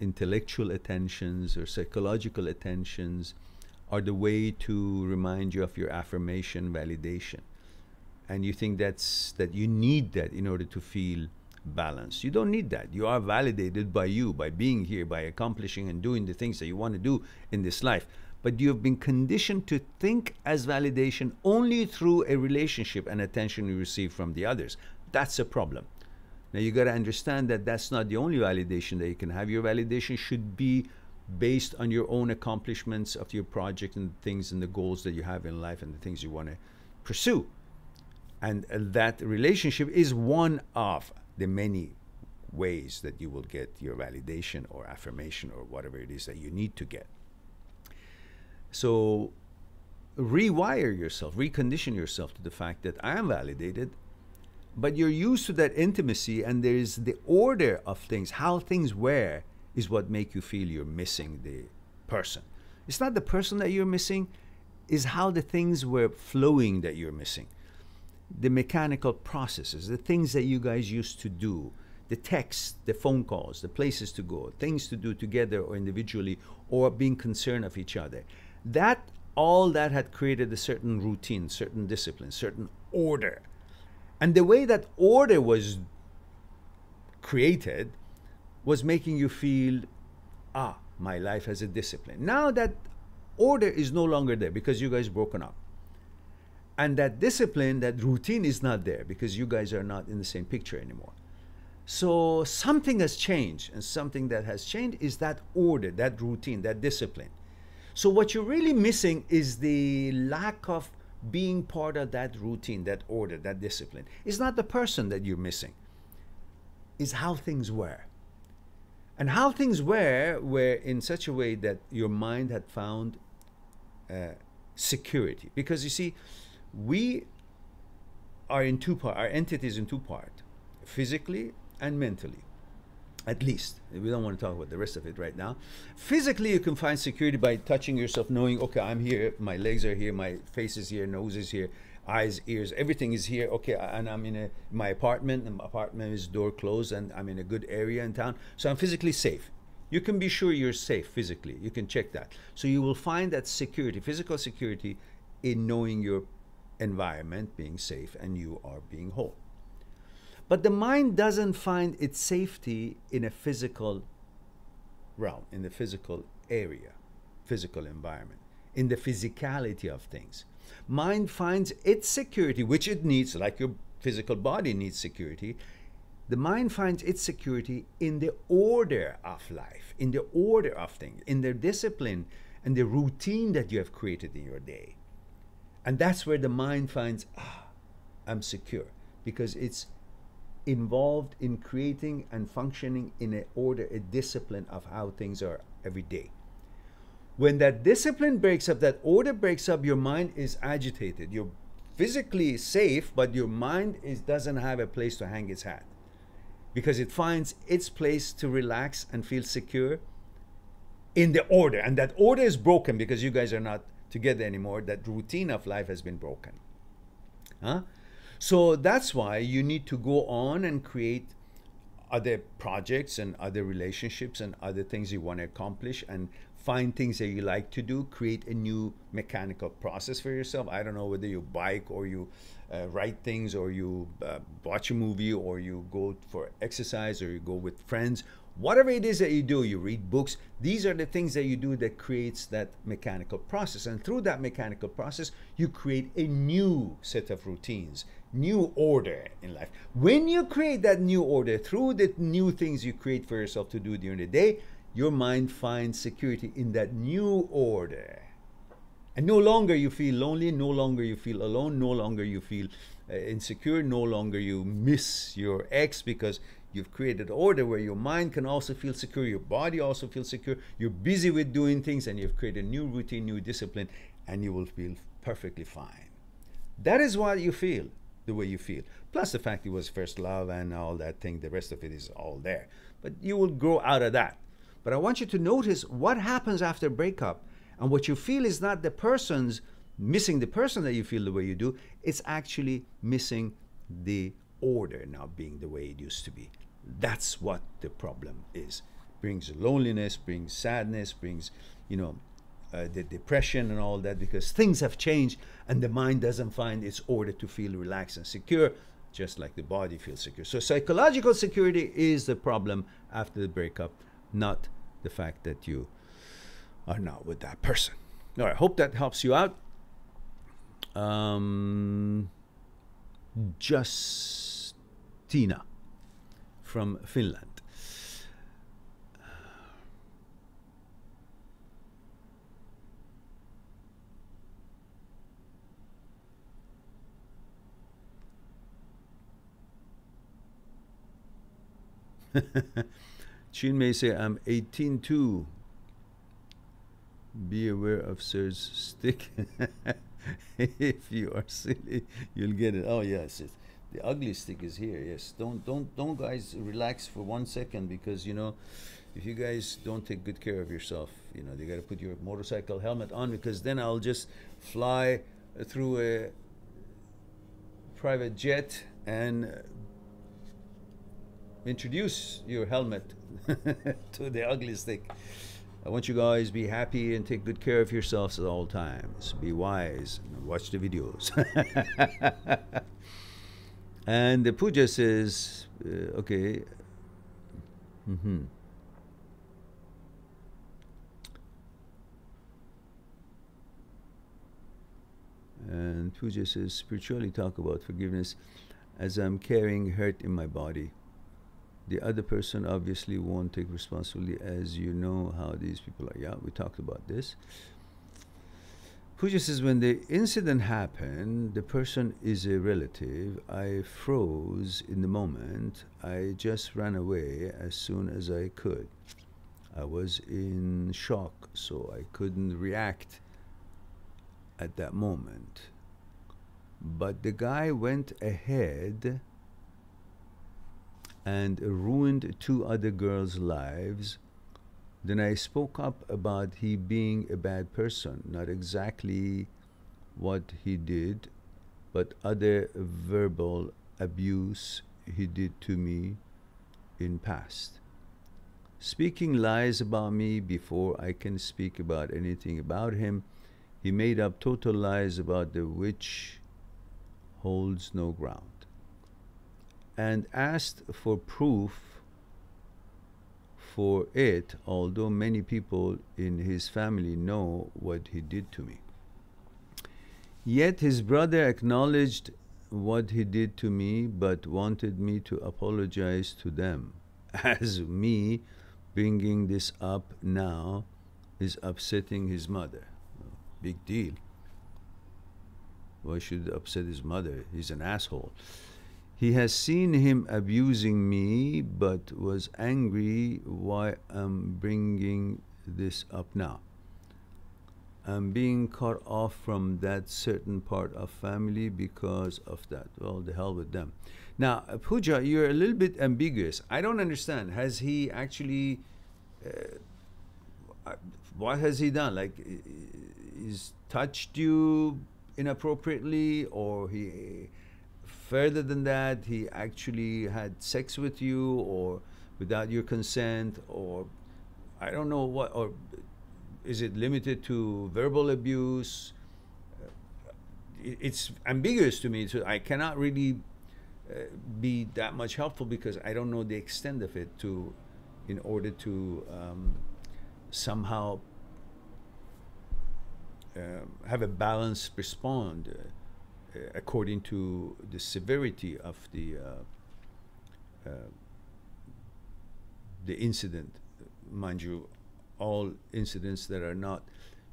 intellectual attentions or psychological attentions are the way to remind you of your affirmation, validation. And you think that you need that in order to feel balanced. You don't need that. You are validated by you, by being here, by accomplishing and doing the things that you want to do in this life. But you have been conditioned to think as validation only through a relationship and attention you receive from the others. That's a problem. Now you got to understand that that's not the only validation that you can have. Your validation should be based on your own accomplishments of your project and things and the goals that you have in life and the things you want to pursue. And that relationship is one of the many ways that you will get your validation or affirmation or whatever it is that you need to get. So rewire yourself, recondition yourself to the fact that I am validated, but you're used to that intimacy, and there is the order of things, how things were is what make you feel you're missing the person. It's not the person that you're missing, it's how the things were flowing that you're missing. The mechanical processes, the things that you guys used to do, the texts, the phone calls, the places to go, things to do together or individually, or being concerned of each other. All that had created a certain routine, certain discipline, certain order. And the way that order was created was making you feel, my life has a discipline. Now that order is no longer there because you guys broken up. And that discipline, that routine is not there because you guys are not in the same picture anymore. So something has changed, and something that has changed is that order, that routine, that discipline. So what you're really missing is the lack of being part of that routine, that order, that discipline. It's not the person that you're missing. It's how things were. And how things were in such a way that your mind had found security. Because you see, we are in two parts, our entity is in two parts, physically and mentally. At least. We don't want to talk about the rest of it right now. Physically, you can find security by touching yourself, knowing, okay, I'm here, my legs are here, my face is here, nose is here, eyes, ears, everything is here. Okay, and I'm in my apartment, and my apartment is door closed, and I'm in a good area in town. So I'm physically safe. You can be sure you're safe physically. You can check that. So you will find that security, physical security, in knowing your environment being safe and you are being whole. But the mind doesn't find its safety in a physical realm, in the physical area, physical environment, in the physicality of things. Mind finds its security, which it needs, like your physical body needs security. The mind finds its security in the order of life, in the order of things, in the discipline and the routine that you have created in your day. And that's where the mind finds, I'm secure, because it's involved in creating and functioning in an order, a discipline of how things are every day. When that discipline breaks up, that order breaks up, your mind is agitated. You're physically safe, but your mind doesn't have a place to hang its hat, because it finds its place to relax and feel secure in the order. And that order is broken because you guys are not together anymore. That routine of life has been broken. So that's why you need to go on and create other projects and other relationships and other things you want to accomplish, and find things that you like to do, create a new mechanical process for yourself. I don't know whether you bike or you write things, or you watch a movie, or you go for exercise, or you go with friends. Whatever it is that you do, you read books. These are the things that you do that creates that mechanical process. And through that mechanical process, you create a new set of routines, new order in life. When you create that new order through the new things you create for yourself to do during the day, your mind finds security in that new order. And no longer you feel lonely, no longer you feel alone, no longer you feel insecure, no longer you miss your ex, because you've created order where your mind can also feel secure, your body also feels secure, you're busy with doing things, and you've created a new routine, new discipline, and you will feel perfectly fine. That is what you feel. the way you feel. Plus the fact it was first love and all that thing, the rest of it is all there. But you will grow out of that. But I want you to notice what happens after breakup. And what you feel is not the person's missing the person that you feel the way you do. It's actually missing the order now being the way it used to be. That's what the problem is. Brings loneliness, brings sadness, brings, you know, the depression and all that, because things have changed and the mind doesn't find its order to feel relaxed and secure, just like the body feels secure. So psychological security is the problem after the breakup, not the fact that you are not with that person. All right, hope that helps you out. Justina from Finland. Chin may say, I'm 18 too. Be aware of Sir's stick. If you are silly, you'll get it. Oh yes, the ugly stick is here. Yes, don't guys relax for 1 second, because you know, if you guys don't take good care of yourself, you know, you got to put your motorcycle helmet on, because then I'll just fly through a private jet and introduce your helmet to the ugly stick. I want you guys to be happy and take good care of yourselves at all times. Be wise and watch the videos. And the puja says, okay. And puja says, spiritually talk about forgiveness as I'm carrying hurt in my body. The other person obviously won't take responsibility, as you know how these people are. Yeah, we talked about this. Puja says, when the incident happened, the person is a relative. I froze in the moment. I just ran away as soon as I could. I was in shock, so I couldn't react at that moment. But the guy went ahead and ruined 2 other girls' lives. Then I spoke up about he being a bad person, not exactly what he did, but other verbal abuse he did to me in past. Speaking lies about me before I can speak about anything about him. He made up total lies about the which holds no ground, and asked for proof for it, although many people in his family know what he did to me. Yet his brother acknowledged what he did to me, but wanted me to apologize to them, as me bringing this up now is upsetting his mother. Big deal. Why should upset his mother? He's an asshole. He has seen him abusing me, but was angry why I'm bringing this up now. I'm being cut off from that certain part of family because of that. Well, the hell with them. Now, Pooja, you're a little bit ambiguous. I don't understand. Has he actually, what has he done? Like, he's touched you inappropriately, or he... further than that, he actually had sex with you, or without your consent, or I don't know what, or is it limited to verbal abuse? It's ambiguous to me, so I cannot really be that much helpful, because I don't know the extent of it in order to somehow have a balanced response according to the severity of the incident. Mind you, all incidents that are not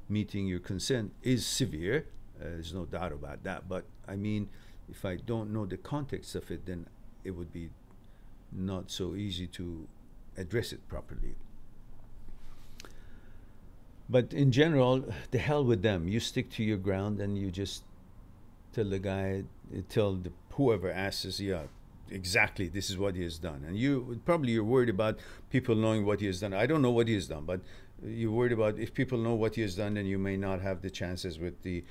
meeting your consent is severe. There's no doubt about that. But I mean, if I don't know the context of it, then it would be not so easy to address it properly. But in general, the hell with them. You stick to your ground, and you just tell the guy, tell the whoever asks, yeah, exactly, this is what he has done. And you're worried about people knowing what he has done. I don't know what he has done, but you're worried about if people know what he has done, then you may not have the chances with the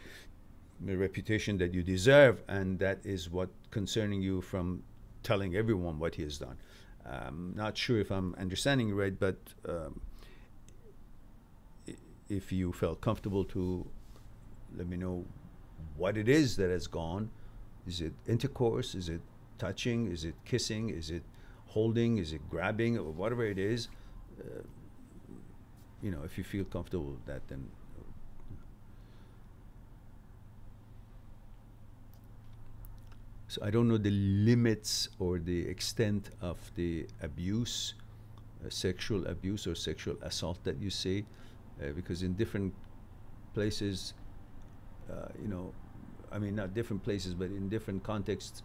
reputation that you deserve, and that is what concerning you from telling everyone what he has done. Not sure if I'm understanding you right, but if you felt comfortable to let me know what it is that has gone. Is it intercourse? Is it touching? Is it kissing? Is it holding? Is it grabbing? Or whatever it is, if you feel comfortable with that, then. So I don't know the limits or the extent of the abuse, sexual abuse or sexual assault that you say, because in different places, not different places, but in different contexts,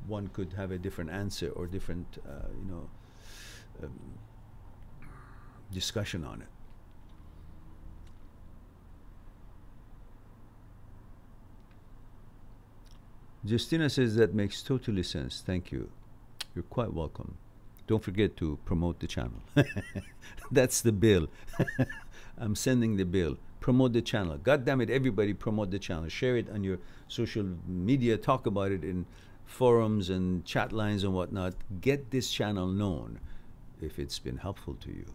one could have a different answer or different, discussion on it. Justina says that makes totally sense. Thank you. You're quite welcome. Don't forget to promote the channel. That's the bill. I'm sending the bill. Promote the channel. God damn it, everybody promote the channel. Share it on your social media. Talk about it in forums and chat lines and whatnot. Get this channel known if it's been helpful to you.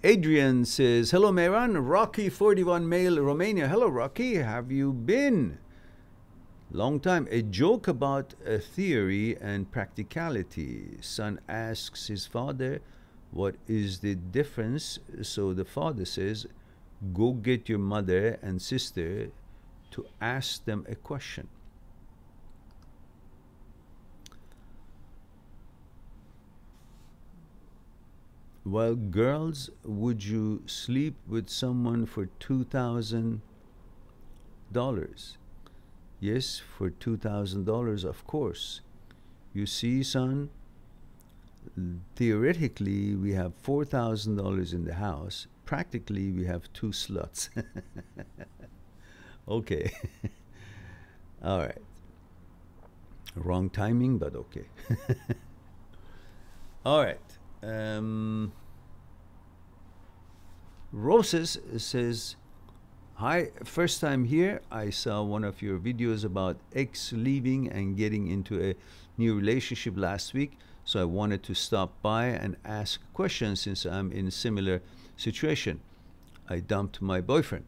Adrian says, hello, Mehran. Rocky 41 male, Romania. Hello, Rocky. Have you been? Long time. A joke about a theory and practicality. Son asks his father, what is the difference? So the father says, go get your mother and sister to ask them a question. Well, girls, would you sleep with someone for $2,000? Yes, for $2,000, of course. You see, son, theoretically, we have $4,000 in the house. Practically, we have 2 sluts. Okay. All right. Wrong timing, but okay. All right. Roses says, hi, first time here. I saw one of your videos about ex leaving and getting into a new relationship last week. So I wanted to stop by and ask questions since I'm in a similar situation. I dumped my boyfriend.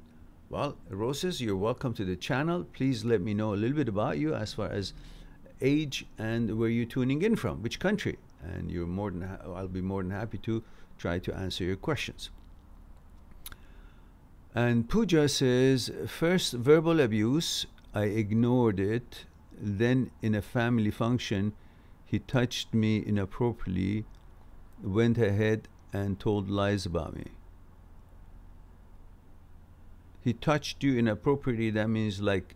Well, Roses, you're welcome to the channel. Please let me know a little bit about you as far as age and where you're tuning in from, which country. And you're I'll be more than happy to try to answer your questions. And Pooja says, first verbal abuse, I ignored it. Then in a family function, he touched me inappropriately, went ahead and told lies about me. He touched you inappropriately, that means like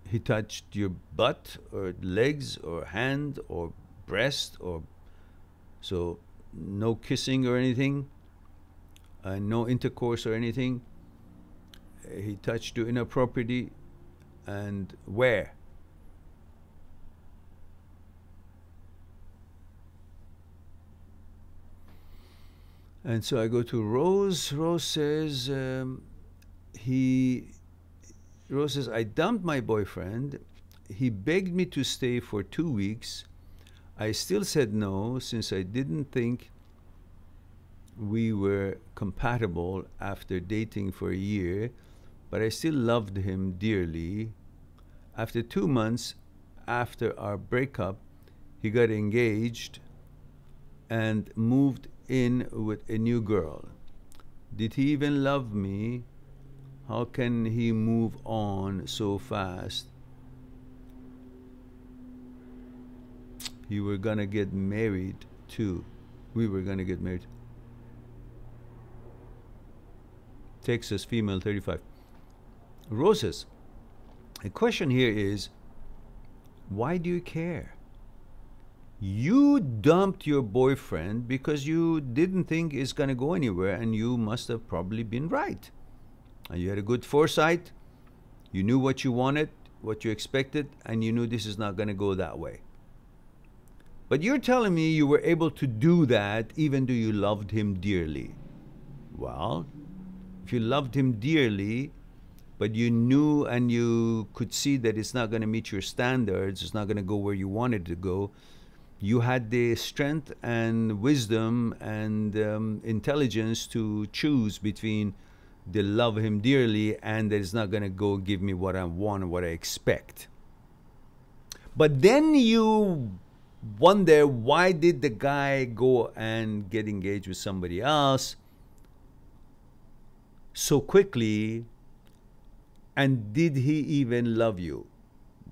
he touched your butt or legs or hand or breast, or so no kissing or anything, no intercourse or anything. He touched you inappropriately, and where? And so I go to Rose. Rose says, Rose says, I dumped my boyfriend. He begged me to stay for 2 weeks. I still said no, since I didn't think we were compatible after dating for a year, but I still loved him dearly. After 2 months after our breakup, he got engaged and moved in with a new girl. Did he even love me? How can he move on so fast? You were gonna get married too. We were gonna get married. Texas, female, 35. Roses, the question here is, why do you care? You dumped your boyfriend because you didn't think it's gonna go anywhere, and you must have probably been right. And you had a good foresight. You knew what you wanted, what you expected, and you knew this is not going to go that way. But you're telling me you were able to do that even though you loved him dearly. Well, if you loved him dearly, but you knew and you could see that it's not going to meet your standards, it's not going to go where you wanted to go, you had the strength and wisdom and intelligence to choose between the love him dearly and that it's not going to go give me what I want or what I expect. But then you wonder, why did the guy go and get engaged with somebody else so quickly, and did he even love you?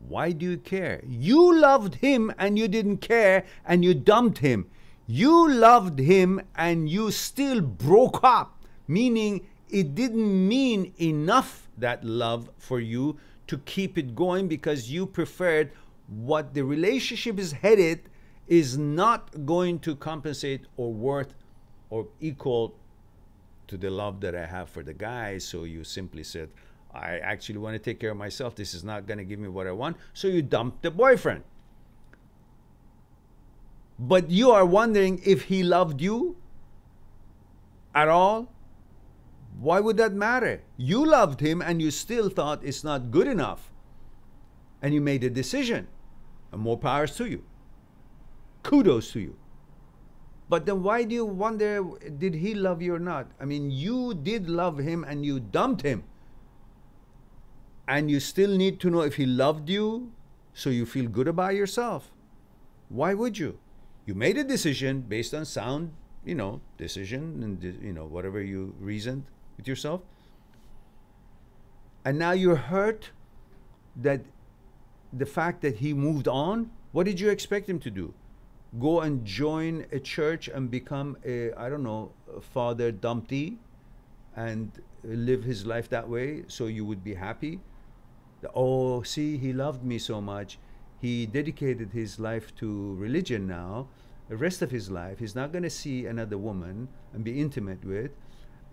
Why do you care? You loved him and you didn't care and you dumped him. You loved him and you still broke up, meaning it didn't mean enough, that love, for you to keep it going, because you preferred what the relationship is headed is not going to compensate or worth or equal to the love that I have for the guy. So you simply said, I actually want to take care of myself. This is not going to give me what I want. So you dumped the boyfriend. But you are wondering if he loved you at all. Why would that matter? You loved him and you still thought it's not good enough. And you made a decision. And more powers to you. Kudos to you. But then why do you wonder, did he love you or not? I mean, you did love him and you dumped him. And you still need to know if he loved you, so you feel good about yourself. Why would you? You made a decision based on sound, decision and, whatever you reasoned with yourself. And now you're hurt that the fact that he moved on. What did you expect him to do? Go and join a church and become a Father Dumpty and live his life that way so you would be happy? Oh, see, he loved me so much. He dedicated his life to religion now. The rest of his life, he's not going to see another woman and be intimate with.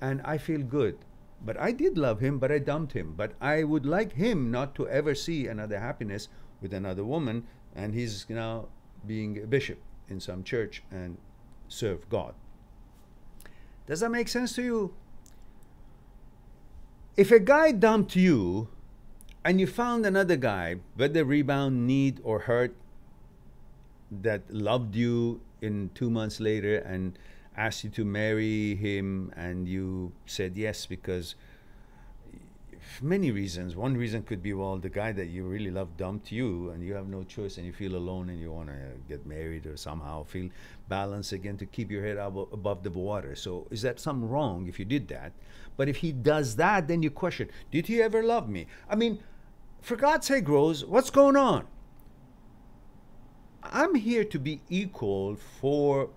And I feel good. But I did love him, but I dumped him. But I would like him not to ever see another happiness with another woman. And he's now being a bishop in some church and serve God. Does that make sense to you? If a guy dumped you, and you found another guy, whether rebound, need, or hurt, that loved you in 2 months later and asked you to marry him, and you said yes because many reasons. One reason could be, well, the guy that you really love dumped you and you have no choice and you feel alone and you want to get married or somehow feel balanced again to keep your head above the water. So is that something wrong if you did that? But if he does that, then you question, did he ever love me? I mean, for God's sake, Rose, what's going on? I'm here to be equal for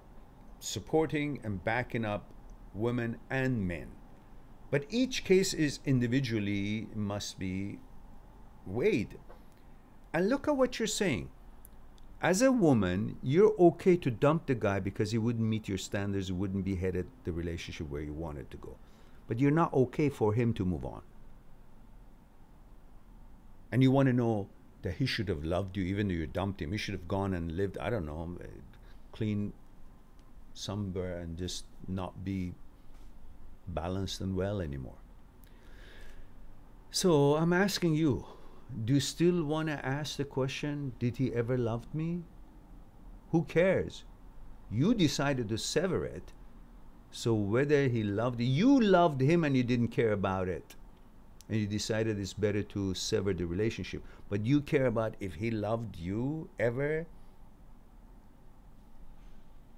supporting and backing up women and men. But each case is individually must be weighed. And look at what you're saying. As a woman, you're okay to dump the guy because he wouldn't meet your standards, he wouldn't be headed the relationship where you wanted to go. But you're not okay for him to move on. And you want to know that he should have loved you even though you dumped him. He should have gone and lived, I don't know, clean somewhere and just not be balanced and well anymore. So I'm asking you, do you still want to ask the question, did he ever love me? Who cares? You decided to sever it. So whether he loved you loved him and you didn't care about it. And you decided it's better to sever the relationship. But you care about if he loved you ever.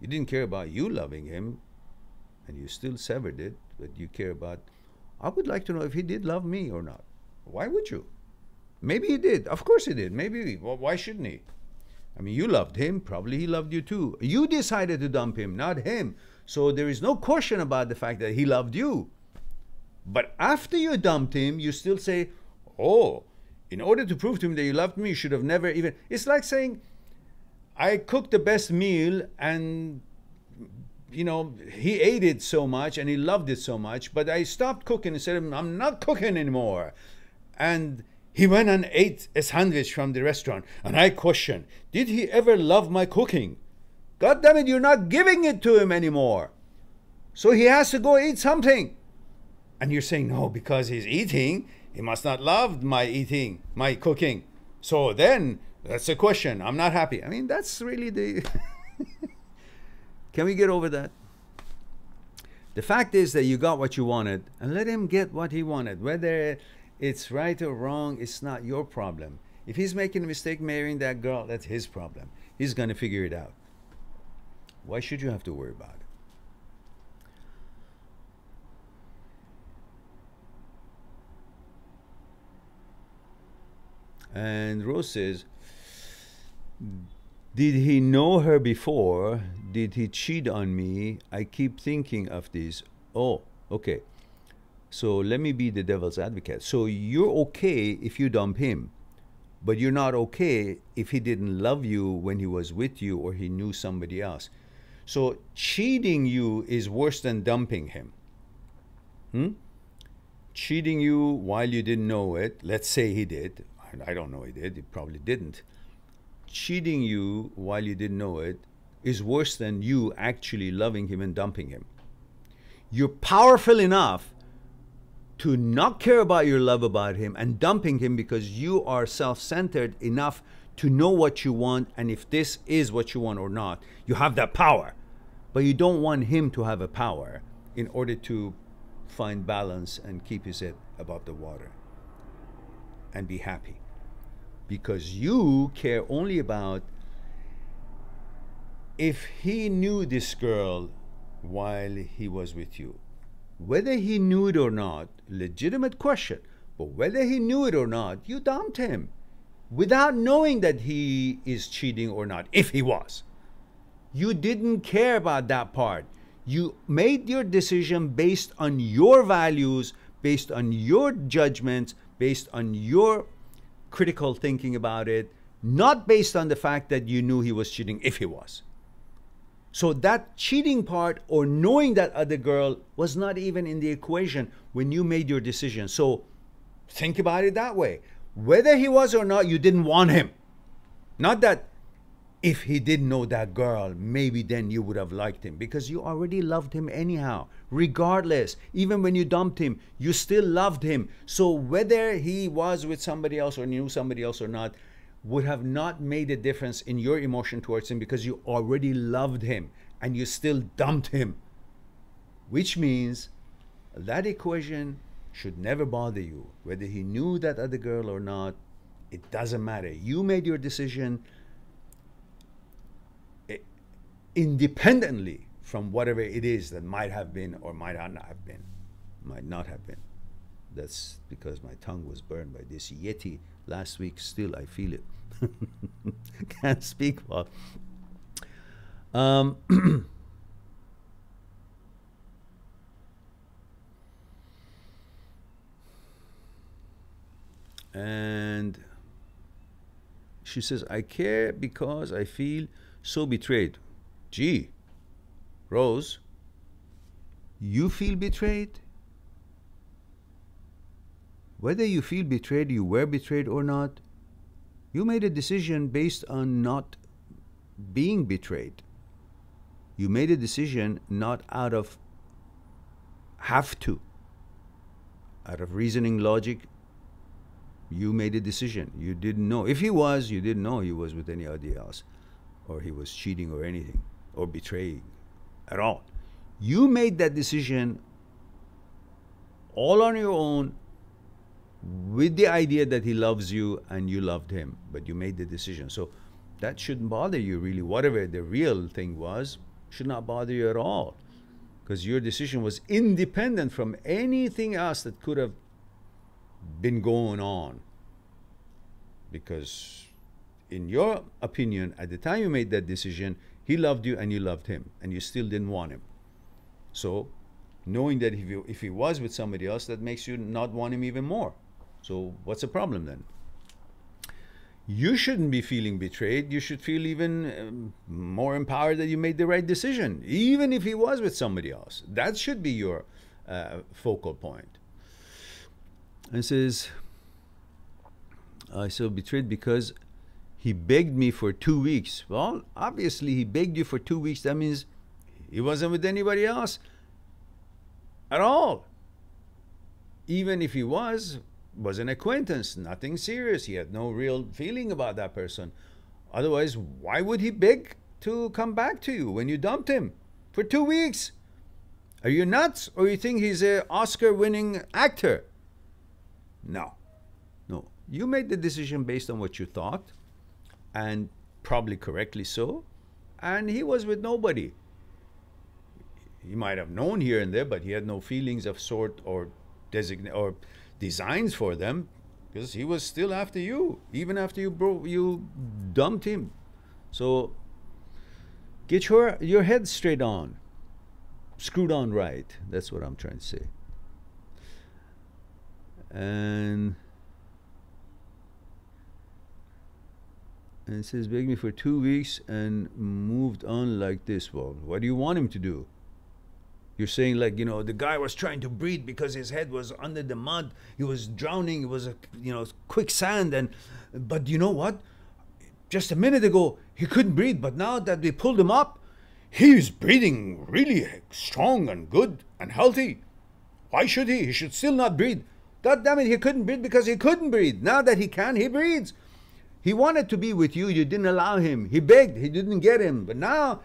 You didn't care about you loving him and you still severed it. But you care about, I would like to know if he did love me or not. Why would you? Maybe he did. Of course he did. Maybe. Well, why shouldn't he? I mean, you loved him. Probably he loved you too. You decided to dump him, not him. So there is no question about the fact that he loved you. But after you dumped him, you still say, oh, in order to prove to him that you loved me, you should have never even... It's like saying, I cooked the best meal and, you know, he ate it so much and he loved it so much, but I stopped cooking and said, I'm not cooking anymore. And He went and ate a sandwich from the restaurant, and I question, did he ever love my cooking? God damn it, you're not giving it to him anymore. So he has to go eat something. And you're saying, no, because he's eating, he must not love my eating, my cooking. So then, that's a question. I'm not happy. I mean, that's really the... Can we get over that? The fact is that you got what you wanted, and let him get what he wanted. Whether it's right or wrong, it's not your problem. If he's making a mistake marrying that girl, that's his problem. He's going to figure it out. Why should you have to worry about it? And Rose says, did he know her before? Did he cheat on me? I keep thinking of this. Oh, okay. So let me be the devil's advocate. So you're okay if you dump him, but you're not okay if he didn't love you when he was with you or he knew somebody else. So cheating you is worse than dumping him. Cheating you while you didn't know it, let's say he did. I don't know he did, he probably didn't. Cheating you while you didn't know it is worse than you actually loving him and dumping him. You're powerful enough to not care about your love about him and dumping him because you are self-centered enough to know what you want, and if this is what you want or not. You have that power. But you don't want him to have a power in order to find balance and keep his head above the water and be happy. Because you care only about if he knew this girl while he was with you. Whether he knew it or not, legitimate question, but whether he knew it or not, you dumped him without knowing that he is cheating or not, if he was. You didn't care about that part. You made your decision based on your values, based on your judgments, based on your critical thinking about it, not based on the fact that you knew he was cheating, if he was. So that cheating part or knowing that other girl was not even in the equation when you made your decision. So think about it that way. Whether he was or not, you didn't want him. Not that if he didn't know that girl, maybe then you would have liked him, because you already loved him anyhow. Regardless, even when you dumped him, you still loved him. So whether he was with somebody else or knew somebody else or not would have not made a difference in your emotion towards him, because you already loved him and you still dumped him. Which means that equation should never bother you. Whether he knew that other girl or not, it doesn't matter. You made your decision independently from whatever it is that might have been or might not have been. Might not have been. That's because my tongue was burned by this Yeti last week. Still, I feel it. Can't speak well. And she says, I care because I feel so betrayed. Gee, Rose, you feel betrayed? Whether you feel betrayed, you were betrayed or not, you made a decision based on not being betrayed. You made a decision not out of have to. Out of reasoning, logic, you made a decision. You didn't know. If he was, you didn't know he was with anybody else, or he was cheating or anything, or betraying at all. You made that decision all on your own with the idea that he loves you and you loved him, but you made the decision. So that shouldn't bother you really. Whatever the real thing was should not bother you at all, because your decision was independent from anything else that could have been going on. Because in your opinion, at the time you made that decision, he loved you and you loved him, and you still didn't want him. So knowing that if he was with somebody else, that makes you not want him even more. So what's the problem then? You shouldn't be feeling betrayed. You should feel even more empowered that you made the right decision, even if he was with somebody else. That should be your focal point. And it says, I so betrayed because he begged me for 2 weeks. Well, obviously he begged you for 2 weeks. That means he wasn't with anybody else at all. Even if he was an acquaintance, nothing serious. He had no real feeling about that person. Otherwise, why would he beg to come back to you when you dumped him for 2 weeks? Are you nuts? Or you think he's an Oscar-winning actor? No. No. You made the decision based on what you thought, and probably correctly so, and he was with nobody. He might have known here and there, but he had no feelings of sort or or designs for them, because he was still after you, even after you dumped him. So get your head straight on, screwed on right. That's what I'm trying to say. And it says, begged me for 2 weeks and moved on like this. Well, what do you want him to do? You're saying, like, you know, the guy was trying to breathe because his head was under the mud. He was drowning. It was, quicksand. But you know what? Just a minute ago, he couldn't breathe. But now that we pulled him up, he's breathing really strong and good and healthy. Why should he? He should still not breathe. God damn it, he couldn't breathe because he couldn't breathe. Now that he can, he breathes. He wanted to be with you. You didn't allow him. He begged. He didn't get him. But now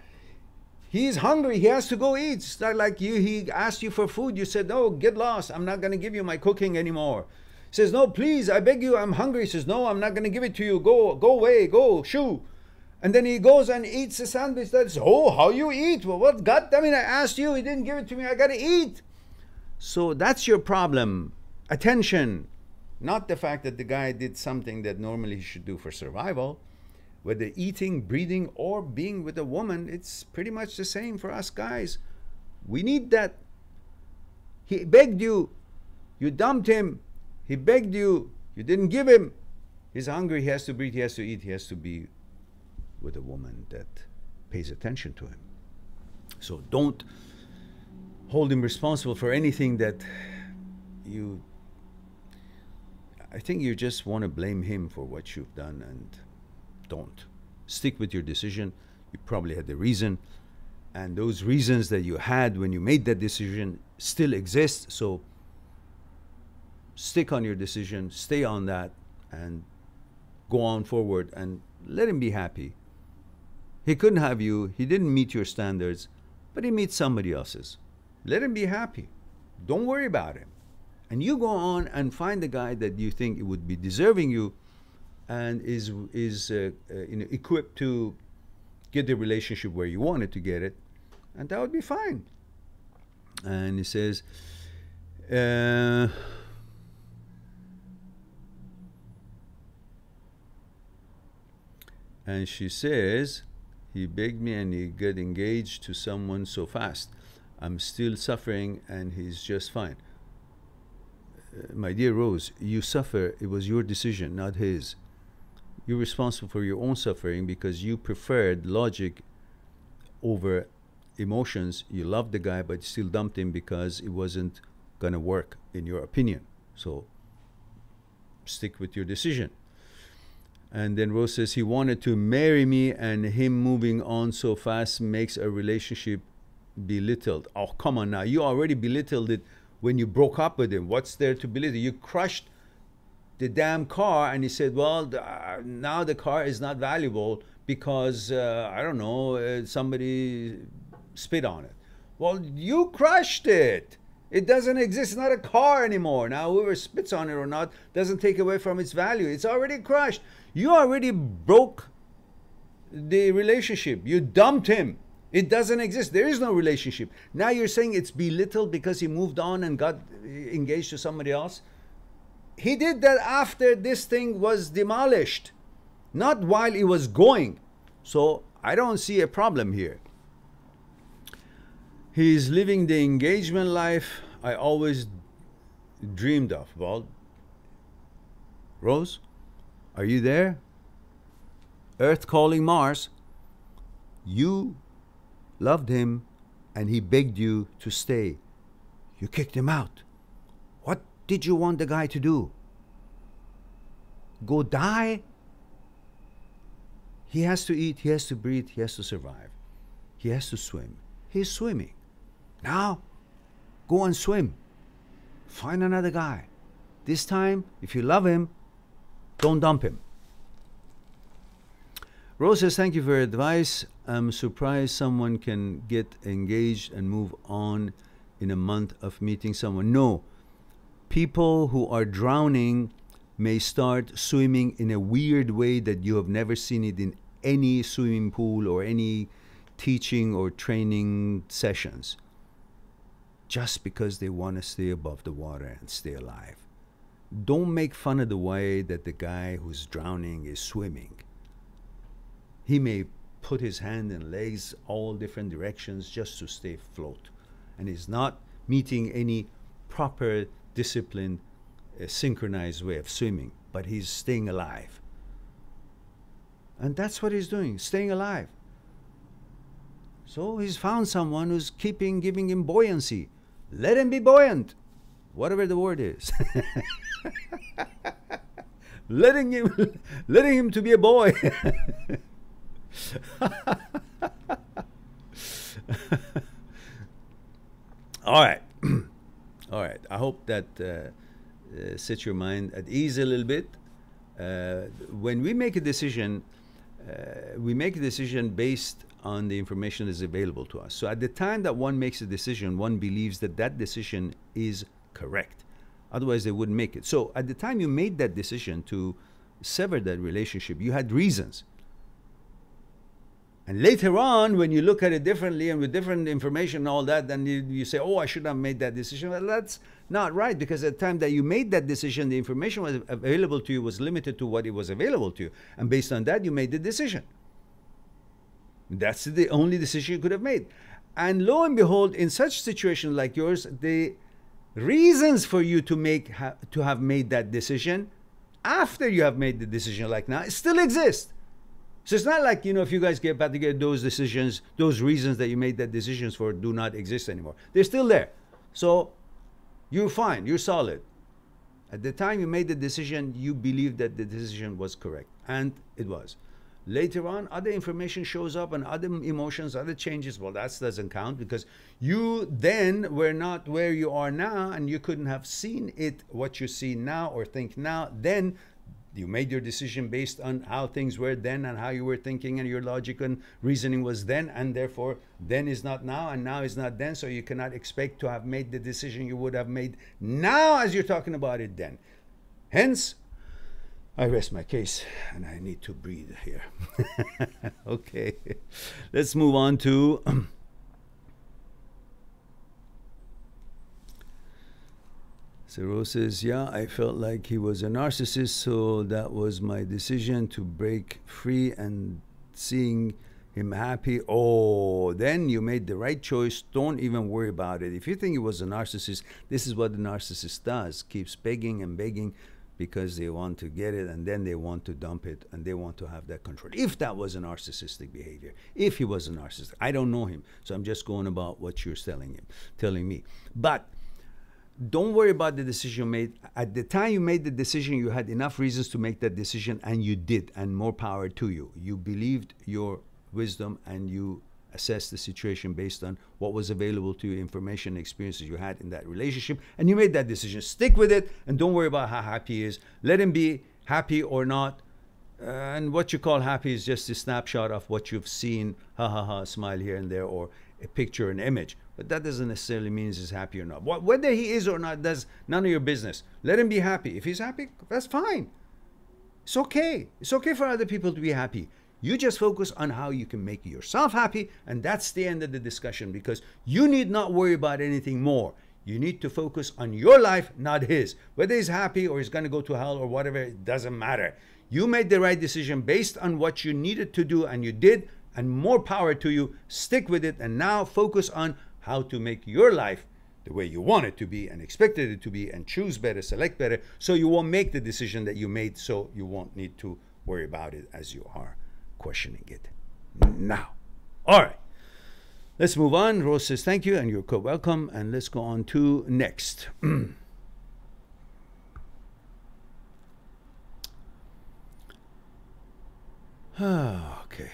he's hungry. He has to go eat. It's not like he asked you for food. You said, no, get lost. I'm not going to give you my cooking anymore. He says, no, please, I beg you, I'm hungry. He says, no, I'm not going to give it to you. Go away, go, shoo. And then he goes and eats the sandwich. That's, oh, how you eat? Well, what? God damn it, I asked you. He didn't give it to me. I got to eat. So that's your problem. Attention. Not the fact that the guy did something that normally he should do for survival. Whether eating, breathing, or being with a woman, it's pretty much the same for us guys. We need that. He begged you. You dumped him. He begged you. You didn't give him. He's hungry. He has to breathe. He has to eat. He has to be with a woman that pays attention to him. So don't hold him responsible for anything that you... I think you just want to blame him for what you've done, and don't. Stick with your decision. You probably had the reason, and those reasons that you had when you made that decision still exist. So stick on your decision, stay on that, and go on forward and let him be happy. He couldn't have you. He didn't meet your standards, but he meets somebody else's. Let him be happy. Don't worry about him. And you go on and find the guy that you think would be deserving you and is equipped to get the relationship where you wanted to get it, and that would be fine. And he says, and she says, he begged me and he got engaged to someone so fast. I'm still suffering and he's just fine. My dear Rose, you suffer. It was your decision, not his. You're responsible for your own suffering because you preferred logic over emotions. You loved the guy, but still dumped him because it wasn't going to work, in your opinion. So stick with your decision. And then Rose says, he wanted to marry me, and him moving on so fast makes a relationship belittled. Oh, come on now. You already belittled it when you broke up with him. What's there to belittle? You crushed the damn car, and he said, well, now the car is not valuable because, I don't know, somebody spit on it. Well, you crushed it. It doesn't exist. It's not a car anymore. Now, whoever spits on it or not doesn't take away from its value. It's already crushed. You already broke the relationship. You dumped him. It doesn't exist. There is no relationship. Now you're saying it's belittled because he moved on and got engaged to somebody else? He did that after this thing was demolished, not while it was going. So I don't see a problem here. He's living the engagement life I always dreamed of. Well, Rose, are you there? Earth calling Mars. You loved him and he begged you to stay. You kicked him out. What did you want the guy to do? go die. He has to eat, he has to breathe, he has to survive. He has to swim. He's swimming. Now, go and swim. Find another guy. This time, if you love him, don't dump him. Rose says, thank you for your advice. I'm surprised someone can get engaged and move on in a month of meeting someone. No. People who are drowning may start swimming in a weird way that you have never seen it in any swimming pool or any teaching or training sessions, just because they want to stay above the water and stay alive. Don't make fun of the way that the guy who's drowning is swimming. He may put his hand and legs all different directions just to stay afloat, and he's not meeting any proper disciplined synchronized way of swimming, but he's staying alive. And that's what he's doing, staying alive. So he's found someone who's giving him buoyancy. Let him be buoyant, whatever the word is. letting him to be a boy. All right. All right. I hope that sets your mind at ease a little bit. When we make a decision based on the information that is available to us. So at the time that one makes a decision, one believes that that decision is correct. Otherwise, they wouldn't make it. So at the time you made that decision to sever that relationship, you had reasons. And later on, when you look at it differently and with different information and all that, then you say, oh, I should have made that decision. Well, that's not right, because at the time that you made that decision, the information was available to you was limited to what it was available to you. And based on that, you made the decision. That's the only decision you could have made. And lo and behold, in such situations like yours, the reasons for you to have made that decision after you have made the decision like now still exist. So it's not like, if you guys get about to get those decisions, those reasons that you made that decisions for do not exist anymore. They're still there. So you're fine. You're solid. At the time you made the decision, you believed that the decision was correct. And it was. Later on, other information shows up and other emotions, other changes. Well, that doesn't count, because you then were not where you are now, and you couldn't have seen it, what you see now or think now. Then you made your decision based on how things were then and how you were thinking, and your logic and reasoning was then, and therefore then is not now and now is not then. So you cannot expect to have made the decision you would have made now as you're talking about it then. Hence, I rest my case and I need to breathe here. Okay, let's move on to Cero says, yeah, I felt like he was a narcissist, so that was my decision to break free, and seeing him happy, oh, then you made the right choice. Don't even worry about it. If you think he was a narcissist, this is what the narcissist does, keeps begging and begging because they want to get it, and then they want to dump it, and they want to have that control. If that was a narcissistic behavior, if he was a narcissist, I don't know him, so I'm just going about what you're telling me. But don't worry about the decision you made. At the time you made the decision, you had enough reasons to make that decision, and you did, and more power to you. You believed your wisdom, and you assessed the situation based on what was available to you, information, experiences you had in that relationship, and you made that decision. Stick with it, and don't worry about how happy he is. Let him be happy or not. And what you call happy is just a snapshot of what you've seen, ha ha ha, smile here and there, or a picture, an image. But that doesn't necessarily mean he's happy or not. Whether he is or not, that's none of your business. Let him be happy. If he's happy, that's fine. It's okay. It's okay for other people to be happy. You just focus on how you can make yourself happy, and that's the end of the discussion, because you need not worry about anything more. You need to focus on your life, not his. Whether he's happy or he's going to go to hell or whatever, it doesn't matter. You made the right decision based on what you needed to do, and you did, and more power to you. Stick with it, and now focus on how to make your life the way you want it to be and expected it to be, and choose better, select better, so you won't make the decision that you made, so you won't need to worry about it as you are questioning it now. All right, let's move on. Rose says thank you, and you're welcome, and let's go on to next. Okay.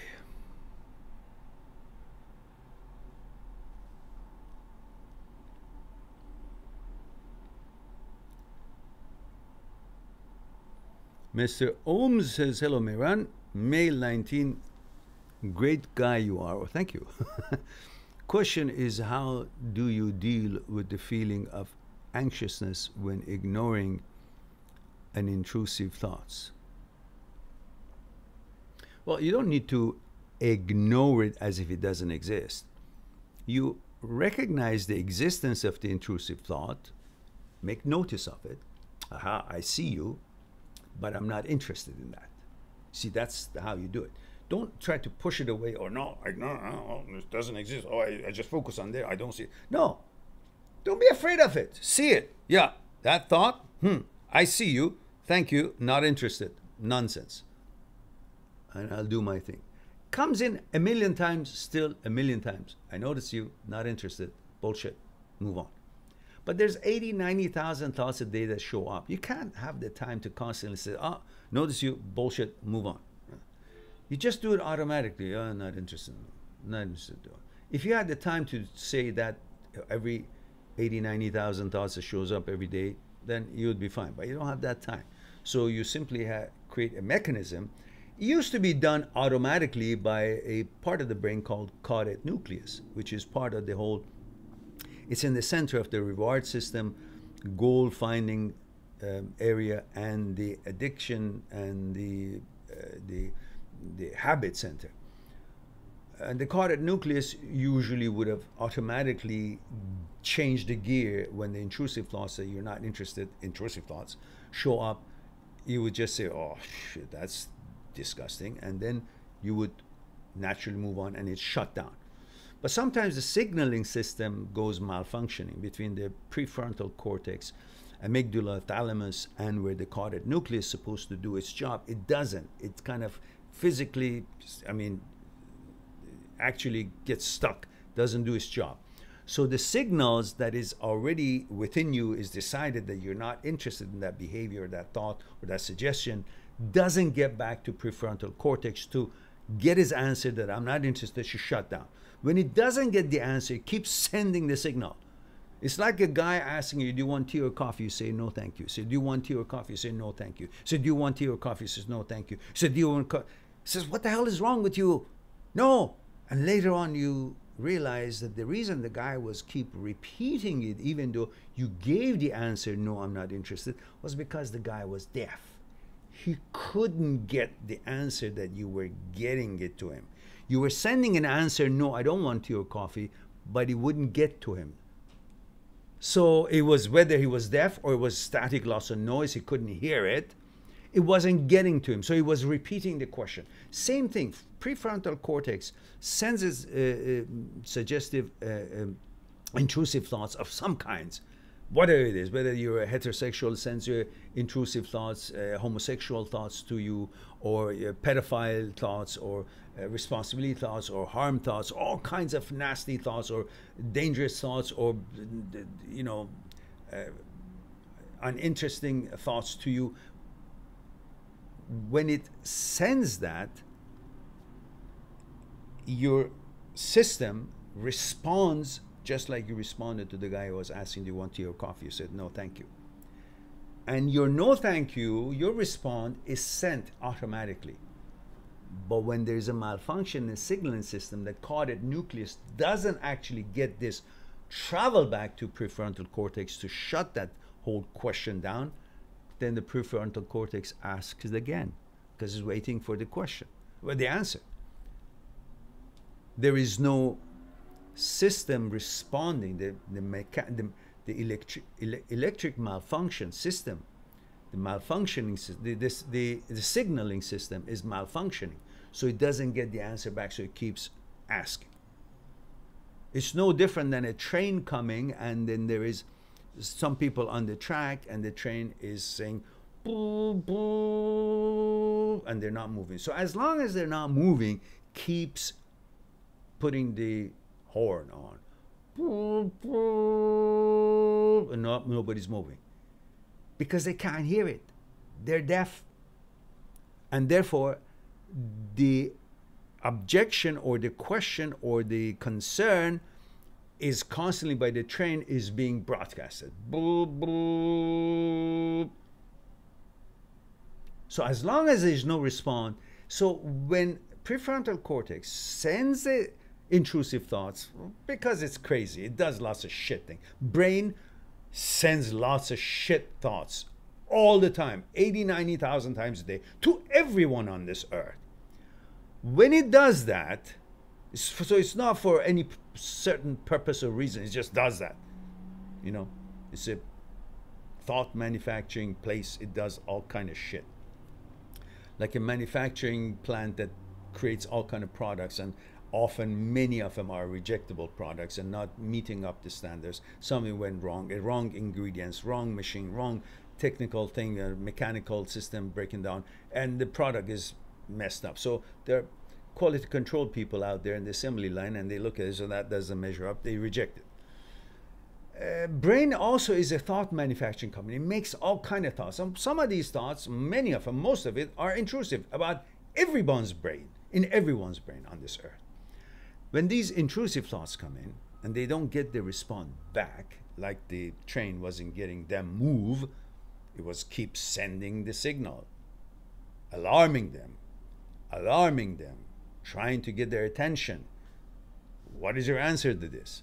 Mr. Ohms says, hello, Mehran. May 19, great guy you are. Oh, thank you. Question is, how do you deal with the feeling of anxiousness when ignoring an intrusive thoughts? Well, you don't need to ignore it as if it doesn't exist. You recognize the existence of the intrusive thought, make notice of it. Aha, I see you, but I'm not interested in that. See, that's how you do it. Don't try to push it away or no, it doesn't exist. Oh, I just focus on there. I don't see it. No, don't be afraid of it. See it. Yeah, that thought, I see you. Thank you. Not interested. Nonsense. And I'll do my thing. Comes in a million times, still a million times. I notice you. Not interested. Bullshit. Move on. But there's 80, 90,000 thoughts a day that show up. You can't have the time to constantly say, oh, notice you, bullshit, move on. You just do it automatically. Oh, not interested. Not interested. If you had the time to say that every 80, 90,000 thoughts that shows up every day, then you would be fine. But you don't have that time. So you simply create a mechanism. It used to be done automatically by a part of the brain called caudate nucleus, which is part of the whole. It's in the center of the reward system, goal finding area, and the addiction and the habit center. And the caudate nucleus usually would have automatically changed the gear when the intrusive thoughts that you're not interested, intrusive thoughts, show up. You would just say, oh, shit, that's disgusting. And then you would naturally move on and it's shut down. But sometimes the signaling system goes malfunctioning between the prefrontal cortex, amygdala, thalamus, and where the caudate nucleus is supposed to do its job. It doesn't. It kind of physically, actually gets stuck, doesn't do its job. So the signals that is already within you is decided that you're not interested in that behavior, or that thought, or that suggestion, doesn't get back to prefrontal cortex to get his answer that I'm not interested, should shut down. When it doesn't get the answer, it keeps sending the signal. It's like a guy asking you, do you want tea or coffee? You say, no, thank you. Say, do you want tea or coffee? You say, no, thank you. Say, do you want tea or coffee? He says, no, thank you. Say, do you want coffee? He says, what the hell is wrong with you? No. And later on, you realize that the reason the guy was keep repeating it, even though you gave the answer, no, I'm not interested, was because the guy was deaf. He couldn't get the answer that you were getting it to him. You were sending an answer, no, I don't want tea or coffee, but it wouldn't get to him. So it was whether he was deaf or it was static loss of noise, he couldn't hear it. It wasn't getting to him. So he was repeating the question. Same thing, prefrontal cortex sends suggestive, intrusive thoughts of some kinds. Whatever it is, whether you're a heterosexual, sends your intrusive thoughts, homosexual thoughts to you, or pedophile thoughts, or responsibility thoughts, or harm thoughts, all kinds of nasty thoughts, or dangerous thoughts, or uninteresting thoughts to you. When it sends that, your system responds just like you responded to the guy who was asking, do you want tea or coffee? You said, no, thank you. And your no, thank you, your response is sent automatically. But when there's a malfunction in the signaling system, the caudate nucleus doesn't actually get this travel back to prefrontal cortex to shut that whole question down, then the prefrontal cortex asks it again because it's waiting for the question, the answer. There is no system responding, the electric malfunction system, the malfunctioning, the signaling system is malfunctioning, so it doesn't get the answer back, so it keeps asking. It's no different than a train coming, and then there is some people on the track, and the train is saying, boo, boo, and they're not moving. So as long as they're not moving, keeps putting the horn on, and nobody's moving because they can't hear it. They're deaf, and therefore the objection or the question or the concern is constantly by the train is being broadcasted. Boop, boop. So as long as there's no response, so when prefrontal cortex sends the intrusive thoughts, because it's crazy, it does lots of shit thing. Brain sends lots of shit thoughts all the time, 80, 90,000 times a day to everyone on this earth. When it does that, so it's not for any certain purpose or reason, it just does that. You know, it's a thought manufacturing place, it does all kind of shit. Like a manufacturing plant that creates all kind of products, and often many of them are rejectable products and not meeting up the standards. Something went wrong, wrong ingredients, wrong machine, wrong technical thing, a mechanical system breaking down, and the product is messed up. So there are quality control people out there in the assembly line, and they look at it, so that doesn't measure up, they reject it. Brain also is a thought manufacturing company. It makes all kind of thoughts. Some of these thoughts, many of them, most of it, are intrusive about everyone's brain, in everyone's brain on this earth. When these intrusive thoughts come in and they don't get the response back, like the train wasn't getting them move, it was keep sending the signal, alarming them, trying to get their attention. What is your answer to this?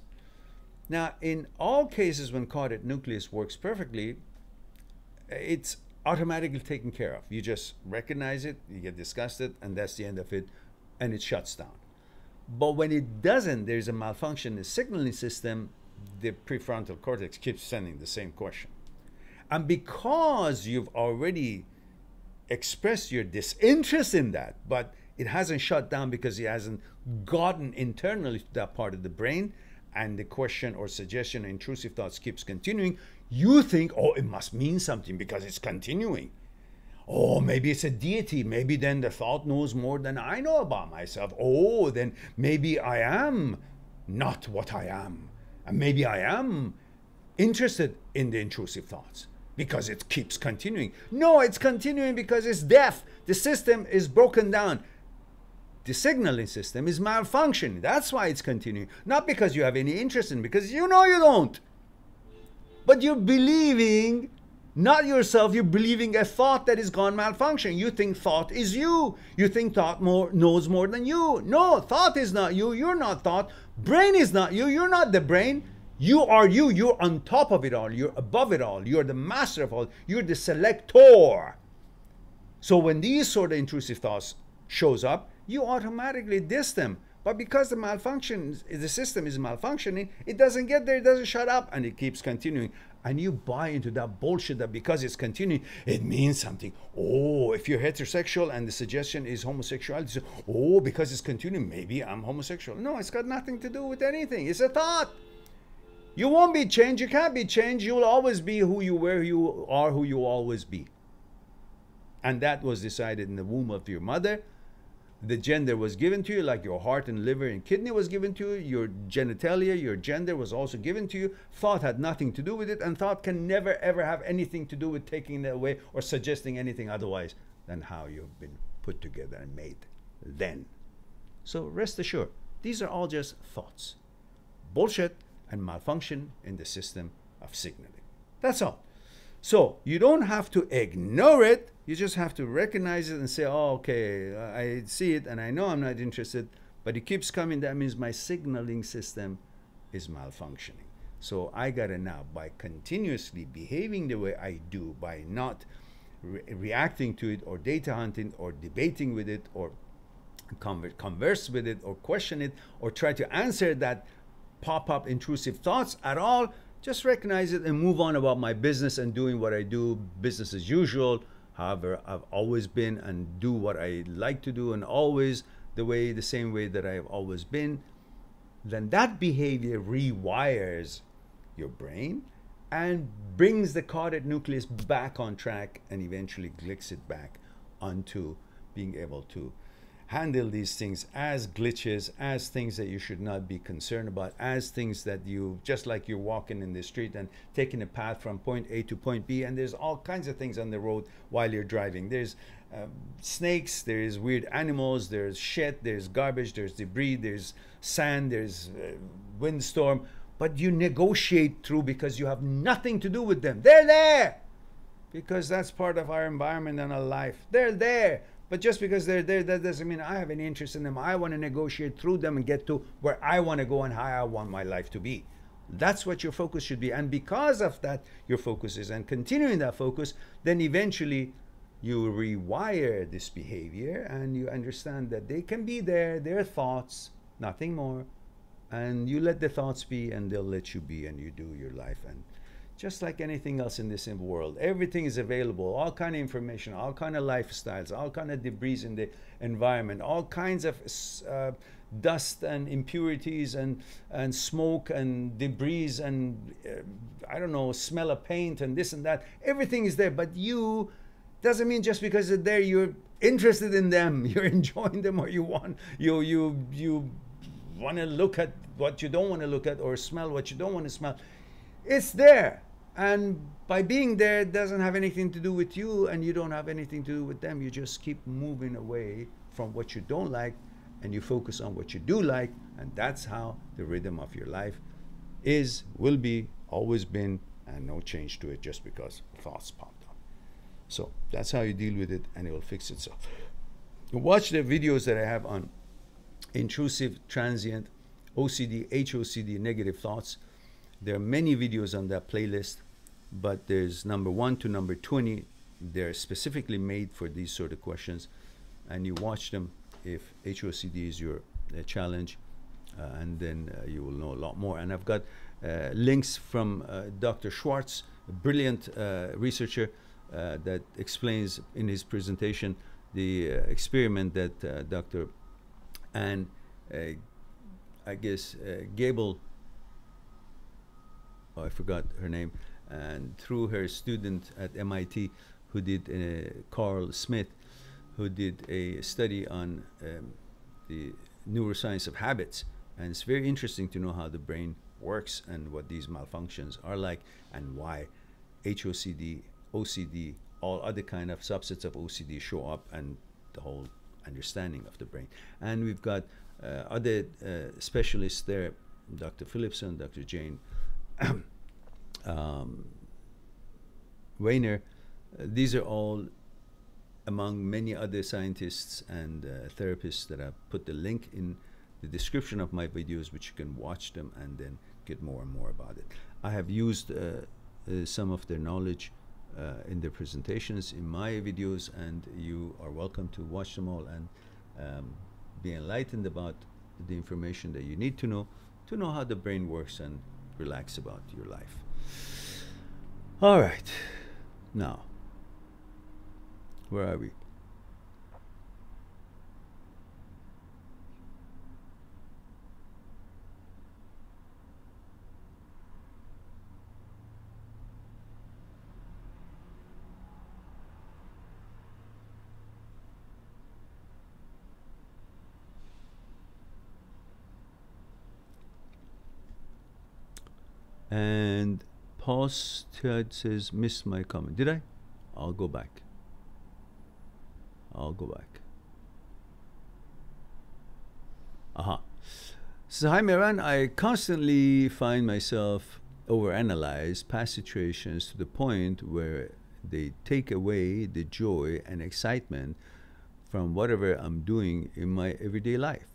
Now, in all cases when caudate nucleus works perfectly, it's automatically taken care of. You just recognize it, you get disgusted, and that's the end of it, and it shuts down. But when it doesn't, there's a malfunction in the signaling system, the prefrontal cortex keeps sending the same question. And because you've already expressed your disinterest in that, but it hasn't shut down because it hasn't gotten internally to that part of the brain, and the question or suggestion or intrusive thoughts keeps continuing, you think, oh, it must mean something because it's continuing. Oh, maybe it's a deity. Maybe then the thought knows more than I know about myself. Oh, then maybe I am not what I am. And maybe I am interested in the intrusive thoughts because it keeps continuing. No, it's continuing because it's deaf. The system is broken down. The signaling system is malfunctioning. That's why it's continuing. Not because you have any interest in it, because you know you don't. But you're believing, not yourself, you're believing a thought that is gone malfunction. You think thought is you. You think thought knows more than you. No, thought is not you. You're not thought. Brain is not you. You're not the brain. You are you. You're on top of it all. You're above it all. You're the master of all. You're the selector. So when these sort of intrusive thoughts shows up, you automatically diss them. But because the malfunction, the system is malfunctioning, it doesn't get there, it doesn't shut up, and it keeps continuing. And you buy into that bullshit that because it's continuing, it means something. Oh, if you're heterosexual and the suggestion is homosexuality, so, oh, because it's continuing, maybe I'm homosexual. No, it's got nothing to do with anything. It's a thought. You won't be changed. You can't be changed. You will always be who you were, you are, who you always be. And that was decided in the womb of your mother. The gender was given to you, like your heart and liver and kidney was given to you. Your genitalia, your gender was also given to you. Thought had nothing to do with it, and thought can never ever have anything to do with taking it away or suggesting anything otherwise than how you've been put together and made then. So rest assured, these are all just thoughts. Bullshit and malfunction in the system of signaling. That's all. So you don't have to ignore it. You just have to recognize it and say, oh, okay, I see it and I know I'm not interested, but it keeps coming. That means my signaling system is malfunctioning. So I got to now, by continuously behaving the way I do, by not reacting to it or data hunting or debating with it or converse with it or question it or try to answer that pop-up intrusive thoughts at all, just recognize it and move on about my business and doing what I do, business as usual. However, I've always been, and do what I like to do, and always the same way that I've always been. Then that behavior rewires your brain and brings the caudate nucleus back on track and eventually clicks it back onto being able to handle these things as glitches, as things that you should not be concerned about, as things that you, just like you're walking in the street and taking a path from point A to point B, and there's all kinds of things on the road while you're driving. There's snakes, there's weird animals, there's shit, there's garbage, there's debris, there's sand, there's windstorm, but you negotiate through because you have nothing to do with them. They're there because that's part of our environment and our life. They're there. But just because they're there, that doesn't mean I have any interest in them. I want to negotiate through them and get to where I want to go and how I want my life to be. That's what your focus should be. And because of that, your focus is, and continuing that focus, then eventually you rewire this behavior and you understand that they can be there, they're thoughts, nothing more. And you let the thoughts be and they'll let you be, and you do your life. And just like anything else in this world, everything is available, all kind of information, all kind of lifestyles, all kind of debris in the environment, all kinds of dust and impurities and smoke and debris and I don't know, smell of paint and this and that. Everything is there, but you, doesn't mean just because they're there you're interested in them, you're enjoying them, or you want you want to look at what you don't want to look at or smell what you don't want to smell. It's there, and by being there, it doesn't have anything to do with you, and you don't have anything to do with them. You just keep moving away from what you don't like, and you focus on what you do like, and that's how the rhythm of your life is, will be, always been, and no change to it just because thoughts popped up. So that's how you deal with it, and it will fix itself. Watch the videos that I have on intrusive, transient, OCD, HOCD, negative thoughts. There are many videos on that playlist, but there's number 1 to number 20. They're specifically made for these sort of questions, and you watch them if HOCD is your challenge, and then you will know a lot more. And I've got links from Dr. Schwartz, a brilliant researcher that explains in his presentation the experiment that Dr. Anne, I guess, Gable, I forgot her name, and through her student at MIT who did, Carl Smith, who did a study on the neuroscience of habits. And it's very interesting to know how the brain works and what these malfunctions are like and why HOCD, OCD, all other kind of subsets of OCD show up, and the whole understanding of the brain. And we've got other specialists there, Dr. Phillipson, Dr. Jane Weiner. These are all among many other scientists and therapists that I've put the link in the description of my videos, which you can watch them and then get more and more about it. I have used some of their knowledge in their presentations in my videos, and you are welcome to watch them all and be enlightened about the information that you need to know how the brain works and relax about your life. All right, now, where are we? And Postad says, missed my comment. Did I? I'll go back. Aha. So, hi Mehran, I constantly find myself overanalyze past situations to the point where they take away the joy and excitement from whatever I'm doing in my everyday life.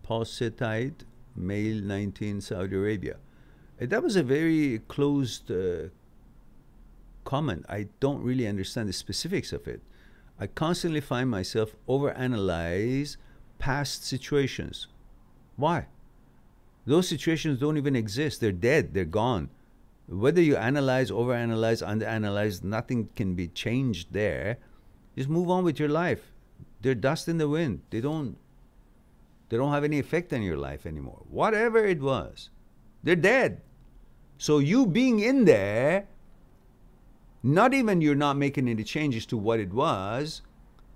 Postad, male, 19, Saudi Arabia. That was a very closed comment. I don't really understand the specifics of it. I constantly find myself overanalyze past situations. Why? Those situations don't even exist. They're dead. They're gone. Whether you analyze, overanalyze, underanalyze, nothing can be changed there. Just move on with your life. They're dust in the wind. They don't have any effect on your life anymore. Whatever it was, they're dead. So you being in there, not even you're not making any changes to what it was,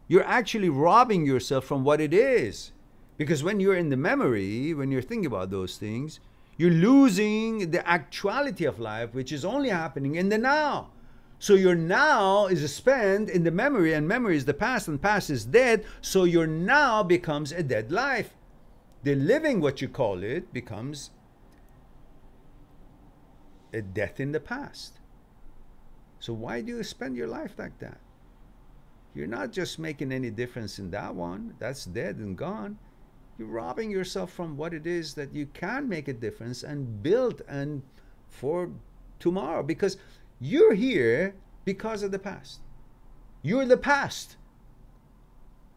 You're actually robbing yourself from what it is. Because when you're in the memory, when you're thinking about those things, you're losing the actuality of life, which is only happening in the now. So your now is spent in the memory, and memory is the past, and past is dead. So your now becomes a dead life. The living, what you call it, becomes a death in the past. So why do you spend your life like that? You're not just making any difference in that one. That's dead and gone. You're robbing yourself from what it is that you can make a difference and build and for tomorrow, because you're here because of the past. You're the past.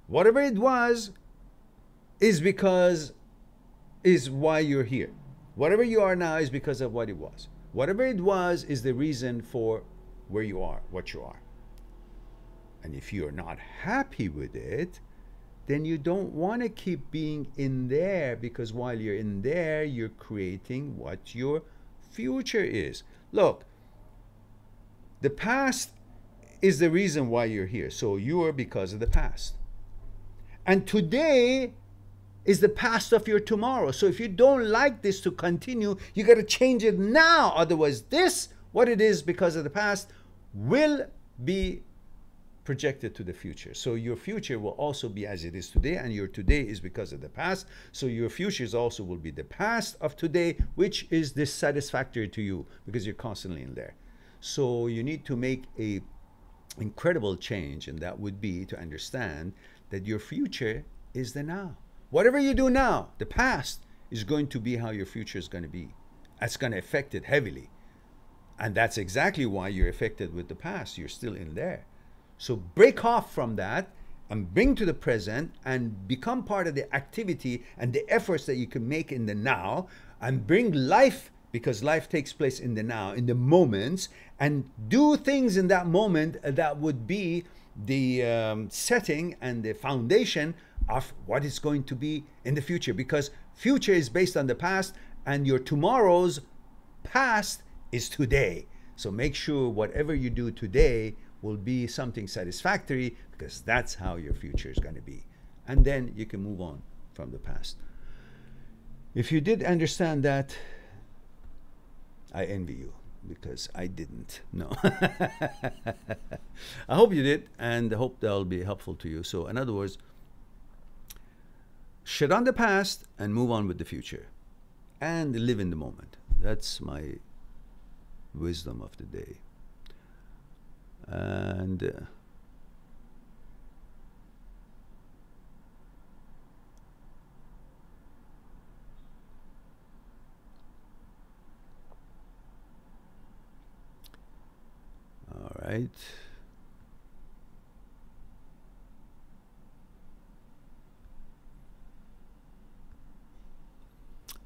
Whatever it was is why you're here. Whatever you are now is because of what it was. Whatever it was is the reason for where you are, what you are. And if you're not happy with it, then you don't want to keep being in there, because while you're in there, you're creating what your future is. Look, the past is the reason why you're here. So you are because of the past. And today is the past of your tomorrow. So if you don't like this to continue, you got to change it now. Otherwise, this, what it is because of the past, will be projected to the future. So your future will also be as it is today, and your today is because of the past. So your futures also will be the past of today, which is dissatisfactory to you because you're constantly in there. So you need to make a incredible change, and that would be to understand that your future is the now. Whatever you do now, the past is going to be how your future is going to be. That's going to affect it heavily. And that's exactly why you're affected with the past. You're still in there. So break off from that and bring to the present and become part of the activity and the efforts that you can make in the now, and bring life, because life takes place in the now, in the moments, and do things in that moment that would be the setting and the foundation of what is going to be in the future, because future is based on the past, and your tomorrow's past is today. So make sure whatever you do today will be something satisfactory, because that's how your future is going to be. And then you can move on from the past. If you did understand that, I envy you, because I didn't. No. I hope you did, and I hope that'll be helpful to you. So in other words, shut on the past and move on with the future and live in the moment. That's my wisdom of the day. All right.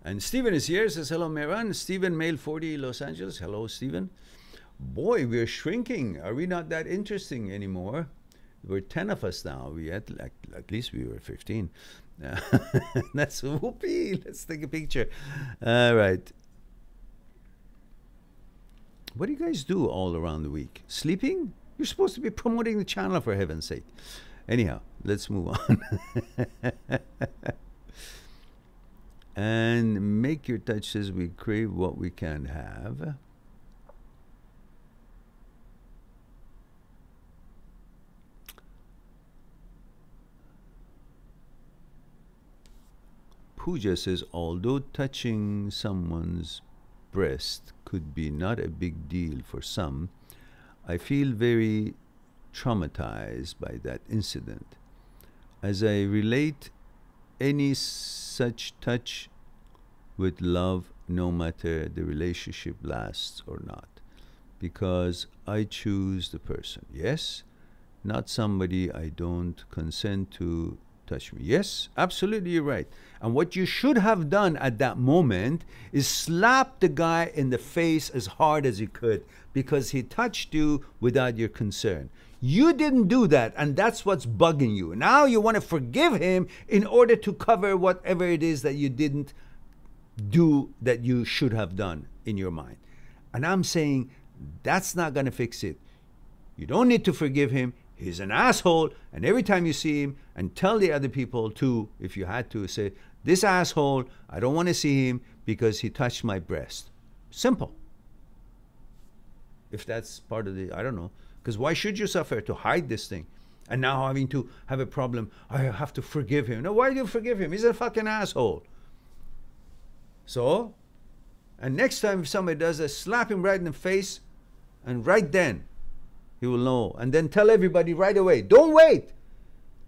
And Stephen is here, says, hello, Mehran. Stephen, male 40, Los Angeles. Hello, Stephen. Boy, we're shrinking. Are we not that interesting anymore? We're 10 of us now. We had, like, at least we were 15. That's whoopee. Let's take a picture. All right. What do you guys do all around the week? Sleeping? You're supposed to be promoting the channel, for heaven's sake. Anyhow, let's move on. And make your touch, says, we crave what we can't have. Pooja says, although touching someone's breast could be not a big deal for some, I feel very traumatized by that incident. As I relate any such touch with love, no matter the relationship lasts or not, because I choose the person. Yes, not somebody I don't consent to touch me. Yes, absolutely, you're right. And what you should have done at that moment is slap the guy in the face as hard as you could, because he touched you without your consent. You didn't do that, and that's what's bugging you. Now you want to forgive him in order to cover whatever it is that you didn't do that you should have done in your mind. And I'm saying that's not going to fix it. You don't need to forgive him. he's an asshole, and every time you see him, and tell the other people too, if you had to, say, this asshole, I don't want to see him because he touched my breast. Simple. If that's part of the, I don't know. Because why should you suffer to hide this thing? And now having to have a problem, I have to forgive him. No, why do you forgive him? He's a fucking asshole. So, and next time if somebody does that, slap him right in the face, and right then, he will know. And then tell everybody right away. Don't wait.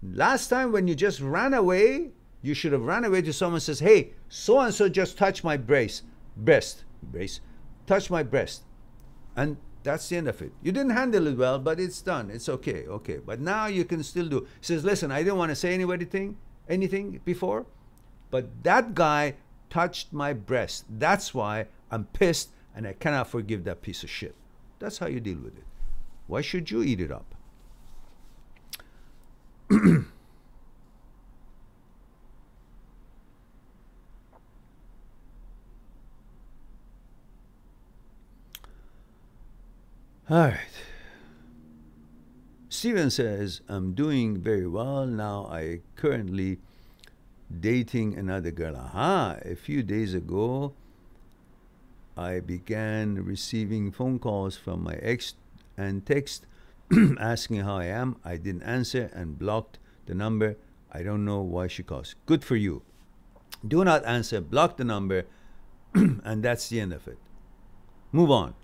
Last time when you just ran away, you should have ran away to someone who says, hey, so-and-so just touched my breast. Touch my breast. And that's the end of it. You didn't handle it well, but it's done. It's okay, okay. But now you can still do. He says, listen, I didn't want to say anything before, but that guy touched my breast. That's why I'm pissed and I cannot forgive that piece of shit. That's how you deal with it. Why should you eat it up? All right. Steven says, I'm doing very well now. I currently dating another girl. Aha, a few days ago, I began receiving phone calls from my ex and text asking how I am. I didn't answer and blocked the number. I don't know why she calls. Good for you. Do not answer, block the number, and that's the end of it. Move on.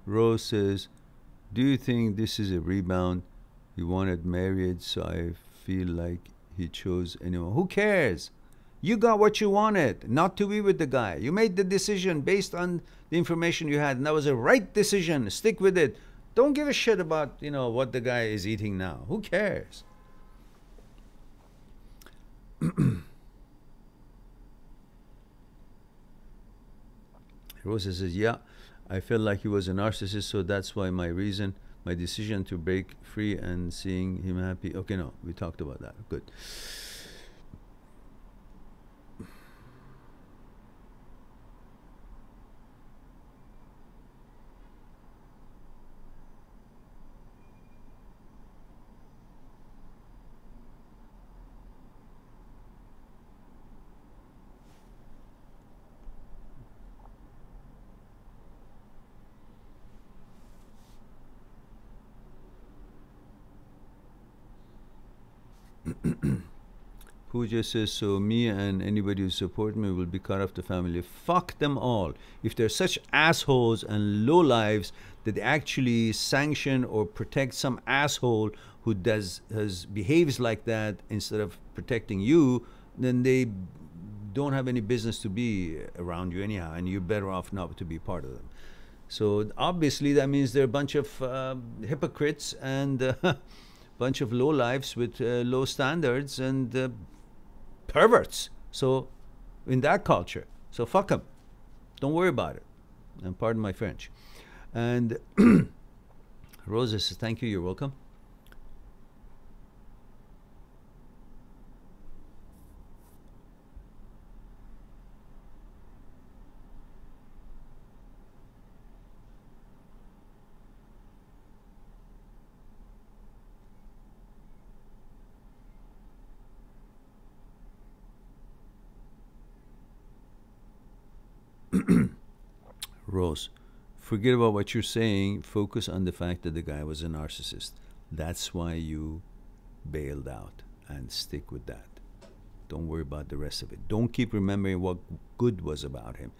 Rose says, do you think this is a rebound? He wanted married, so I feel like he chose anyone. Who cares? You got what you wanted, not to be with the guy. You made the decision based on the information you had, and that was a right decision. Stick with it. Don't give a shit about, what the guy is eating now. Who cares? Rosa says, yeah, I felt like he was a narcissist, so that's why my decision to break free and seeing him happy. Okay, no, we talked about that. Good. Pooja says, so me and anybody who support me will be cut off the family. Fuck them all. If they're such assholes and low lives that they actually sanction or protect some asshole who behaves like that instead of protecting you, then they don't have any business to be around you anyhow, and you're better off not to be part of them. So obviously that means they're a bunch of hypocrites and bunch of low lives with low standards and perverts. So in that culture, so fuck them. Don't worry about it. And pardon my French. And Rosa says, thank you, you're welcome. Rose, forget about what you're saying. Focus on the fact that the guy was a narcissist. That's why you bailed out, and stick with that. Don't worry about the rest of it. Don't keep remembering what good was about him,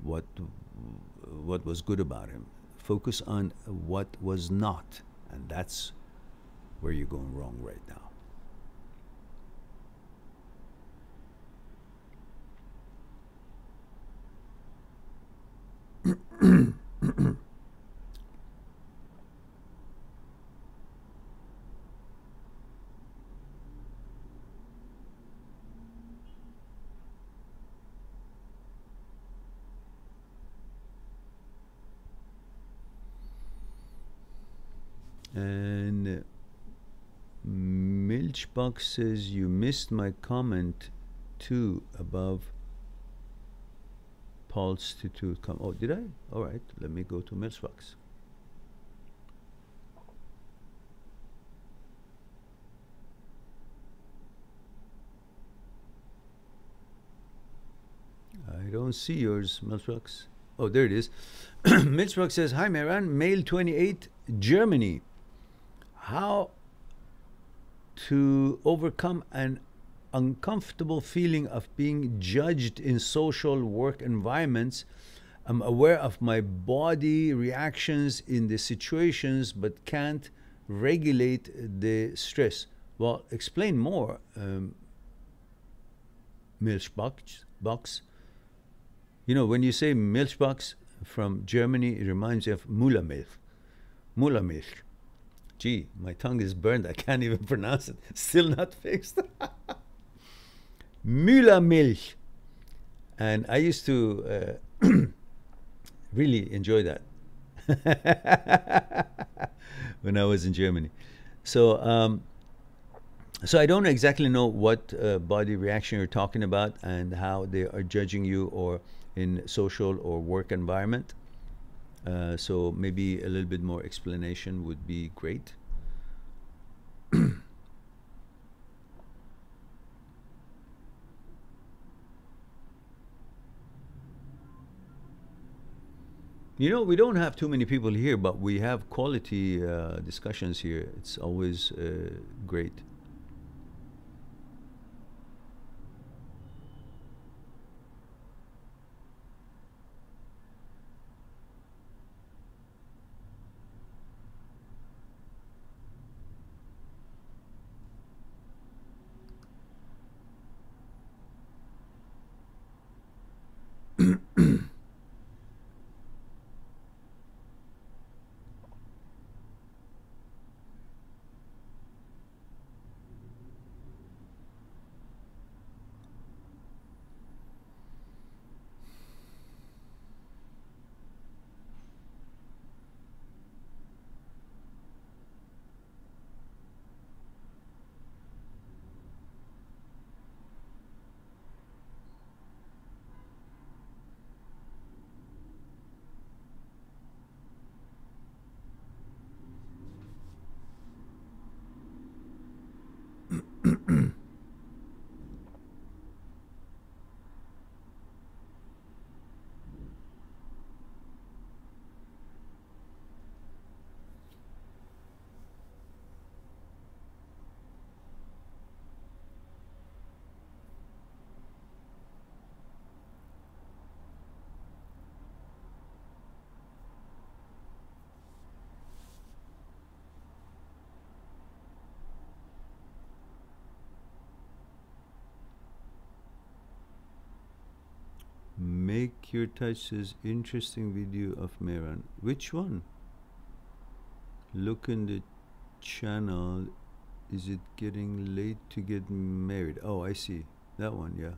what was good about him. Focus on what was not, and that's where you're going wrong right now. And Milchbox says, you missed my comment 2 above pulse to 2. Come. Oh, did I? All right. Let me go to Milchbox. I don't see yours, Milchbox. Oh, there it is. Milchbox says, "Hi, Mehran, male 28, Germany. How to overcome an uncomfortable feeling of being judged in social work environments. I'm aware of my body reactions in the situations, but can't regulate the stress." Well, explain more, Milchbox. You know, when you say Milchbox from Germany, it reminds you of Müllermilch. Müllermilch. Gee, my tongue is burned. I can't even pronounce it. Still not fixed. Müllermilch. And I used to really enjoy that when I was in Germany. So, so I don't exactly know what body reaction you're talking about and how they are judging you or in social or work environment. So maybe a little bit more explanation would be great. You know, we don't have too many people here, but we have quality discussions here. It's always great. Make your touches interesting video of Mehran. Which one? Look in the channel. Is it getting late to get married? Oh, I see. That one, yeah.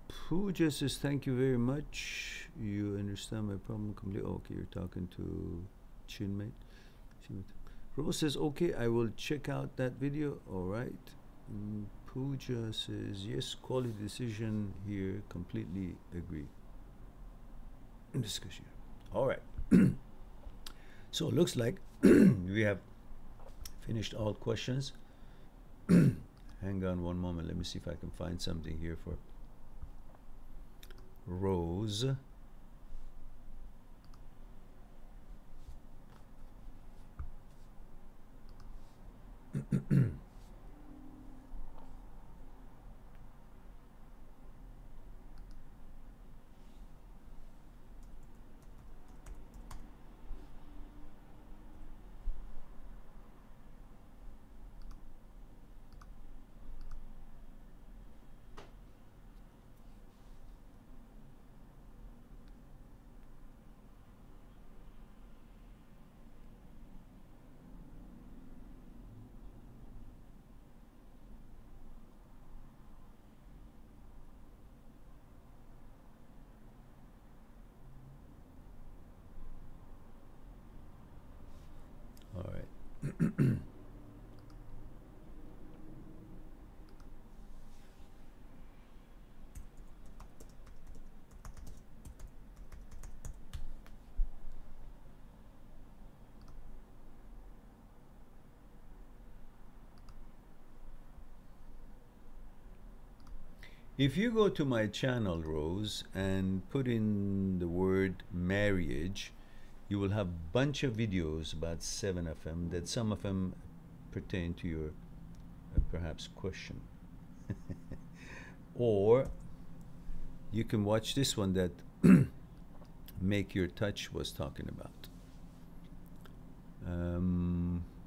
Pooja says, "Thank you very much. You understand my problem completely." Okay, you're talking to Chinmate. Rose says, "Okay, I will check out that video." All right. Pooja says, "Yes, quality decision here. Completely agree." Discussion. All right. So it looks like we have finished all questions. Hang on one moment. Let me see if I can find something here for Rose. All right. If you go to my channel, Rose, and put in the word marriage, you will have a bunch of videos, about 7 of them, that some of them pertain to your perhaps question. Or you can watch this one that Make Your Touch was talking about.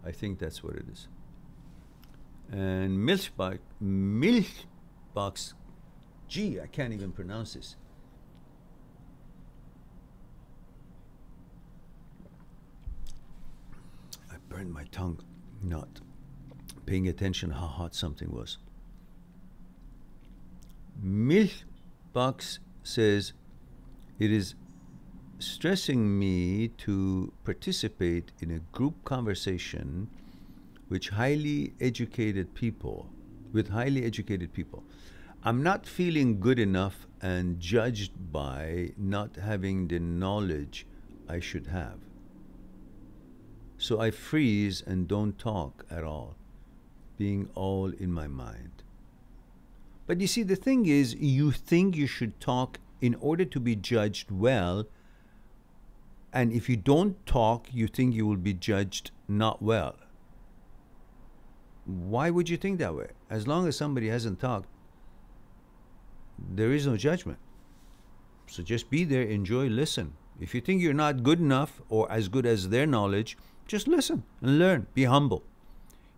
I think that's what it is. And Milchbox G, I can't even pronounce this. I burned my tongue not paying attention how hot something was. Milchbox says, it is stressing me to participate in a group conversation with highly educated people. I'm not feeling good enough and judged by not having the knowledge I should have. So I freeze and don't talk at all, being all in my mind. But you see, the thing is, you think you should talk in order to be judged well, and if you don't talk, you think you will be judged not well. Why would you think that way? As long as somebody hasn't talked, there is no judgment. So just be there, enjoy, listen. If you think you're not good enough or as good as their knowledge, just listen and learn. Be humble.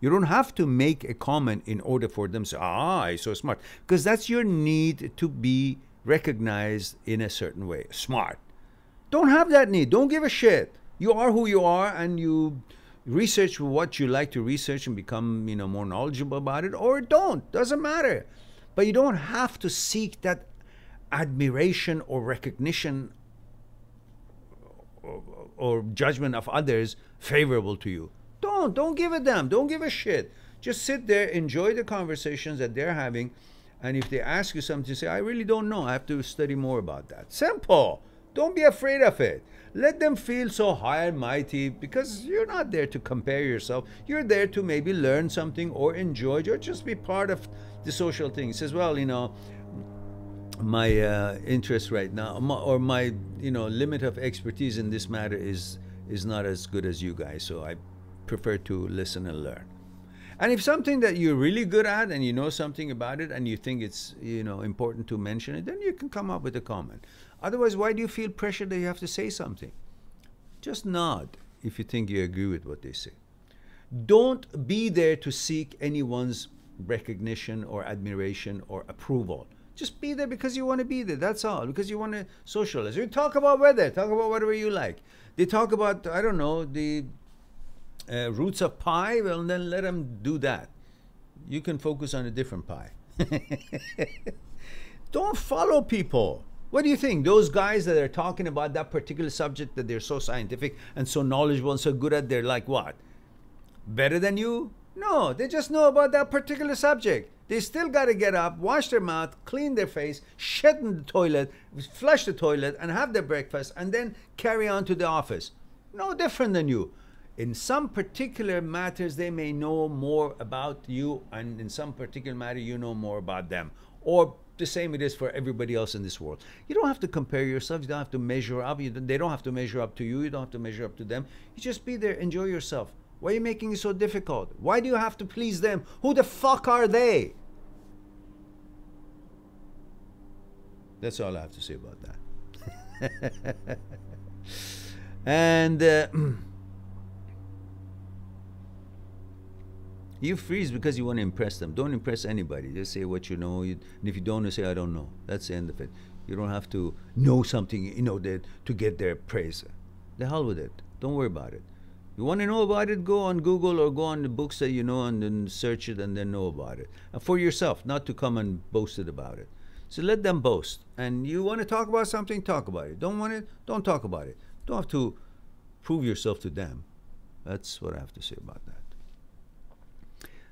You don't have to make a comment in order for them to say, ah, he's so smart. Because that's your need to be recognized in a certain way. Smart. Don't have that need. Don't give a shit. You are who you are, and you research what you like to research and become, more knowledgeable about it, or don't. Doesn't matter. But you don't have to seek that admiration or recognition or judgment of others favorable to you. Don't give a damn. Don't give a shit. Just sit there, enjoy the conversations that they're having, and if they ask you something, say, I really don't know. I have to study more about that. Simple. Don't be afraid of it. Let them feel so high and mighty, because you're not there to compare yourself. You're there to maybe learn something or enjoy it or just be part of the social thing. He says, well, my interest right now, or my limit of expertise in this matter is not as good as you guys, so I prefer to listen and learn. And if something that you're really good at and you know something about it and you think it's important to mention it, then you can come up with a comment. Otherwise, why do you feel pressure that you have to say something? Just nod if you think you agree with what they say. Don't be there to seek anyone's recognition or admiration or approval. Just be there because you want to be there. That's all. Because you want to socialize. You talk about weather. Talk about whatever you like. They talk about, I don't know, the roots of pie. Well, then let them do that. You can focus on a different pie. Don't follow people. What do you think? Those guys that are talking about that particular subject that they're so scientific and so knowledgeable and so good at, they're like what? Better than you? No, they just know about that particular subject. They still got to get up, wash their mouth, clean their face, shit in the toilet, flush the toilet, and have their breakfast, and then carry on to the office. No different than you. In some particular matters, they may know more about you, and in some particular matter, you know more about them. Or the same it is for everybody else in this world. You don't have to compare yourself. You don't have to measure up. They don't have to measure up to you. You don't have to measure up to them. You just be there. Enjoy yourself. Why are you making it so difficult? Why do you have to please them? Who the fuck are they? That's all I have to say about that. And you freeze because you want to impress them. Don't impress anybody. Just say what you know. And if you don't know, say, I don't know. That's the end of it. You don't have to know something, to get their praise. The hell with it. Don't worry about it. You want to know about it, go on Google or go on the books that you know and then search it and then know about it. And for yourself, not to come and boast it about it. So let them boast. And you want to talk about something, talk about it. Don't want it, don't talk about it. Don't have to prove yourself to them. That's what I have to say about that.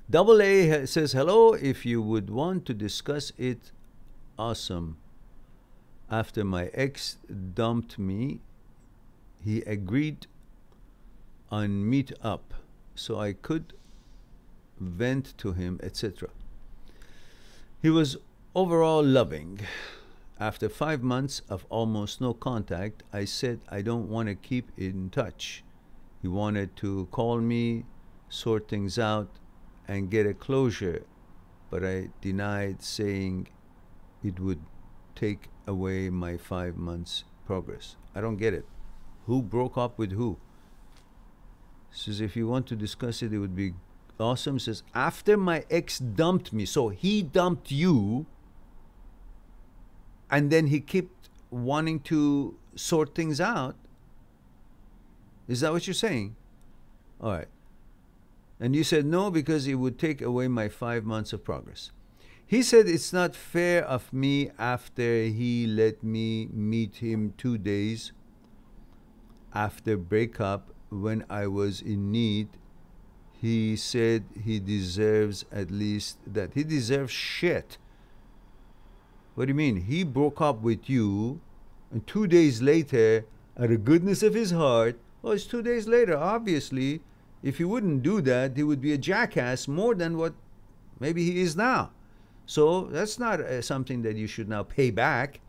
Double A says, hello, if you would want to discuss it, awesome. After my ex dumped me, he agreed on meet up so I could vent to him, etc. He was Overall loving. After 5 months of almost no contact, I said I don't want to keep in touch. He wanted to call me, sort things out, and get a closure, but I denied, saying it would take away my 5 months progress. I don't get it. Who broke up with who? Says if you want to discuss it, it would be awesome. Says after my ex dumped me, so he dumped you, and then he kept wanting to sort things out. Is that what you're saying? All right. And you said no because it would take away my 5 months of progress. He said it's not fair of me after he let me meet him 2 days after breakup when I was in need. He said he deserves at least that. He deserves shit. What do you mean? He broke up with you, and 2 days later, out of the goodness of his heart, well, it's 2 days later. Obviously, if he wouldn't do that, he would be a jackass more than what maybe he is now. So that's not something that you should now pay back.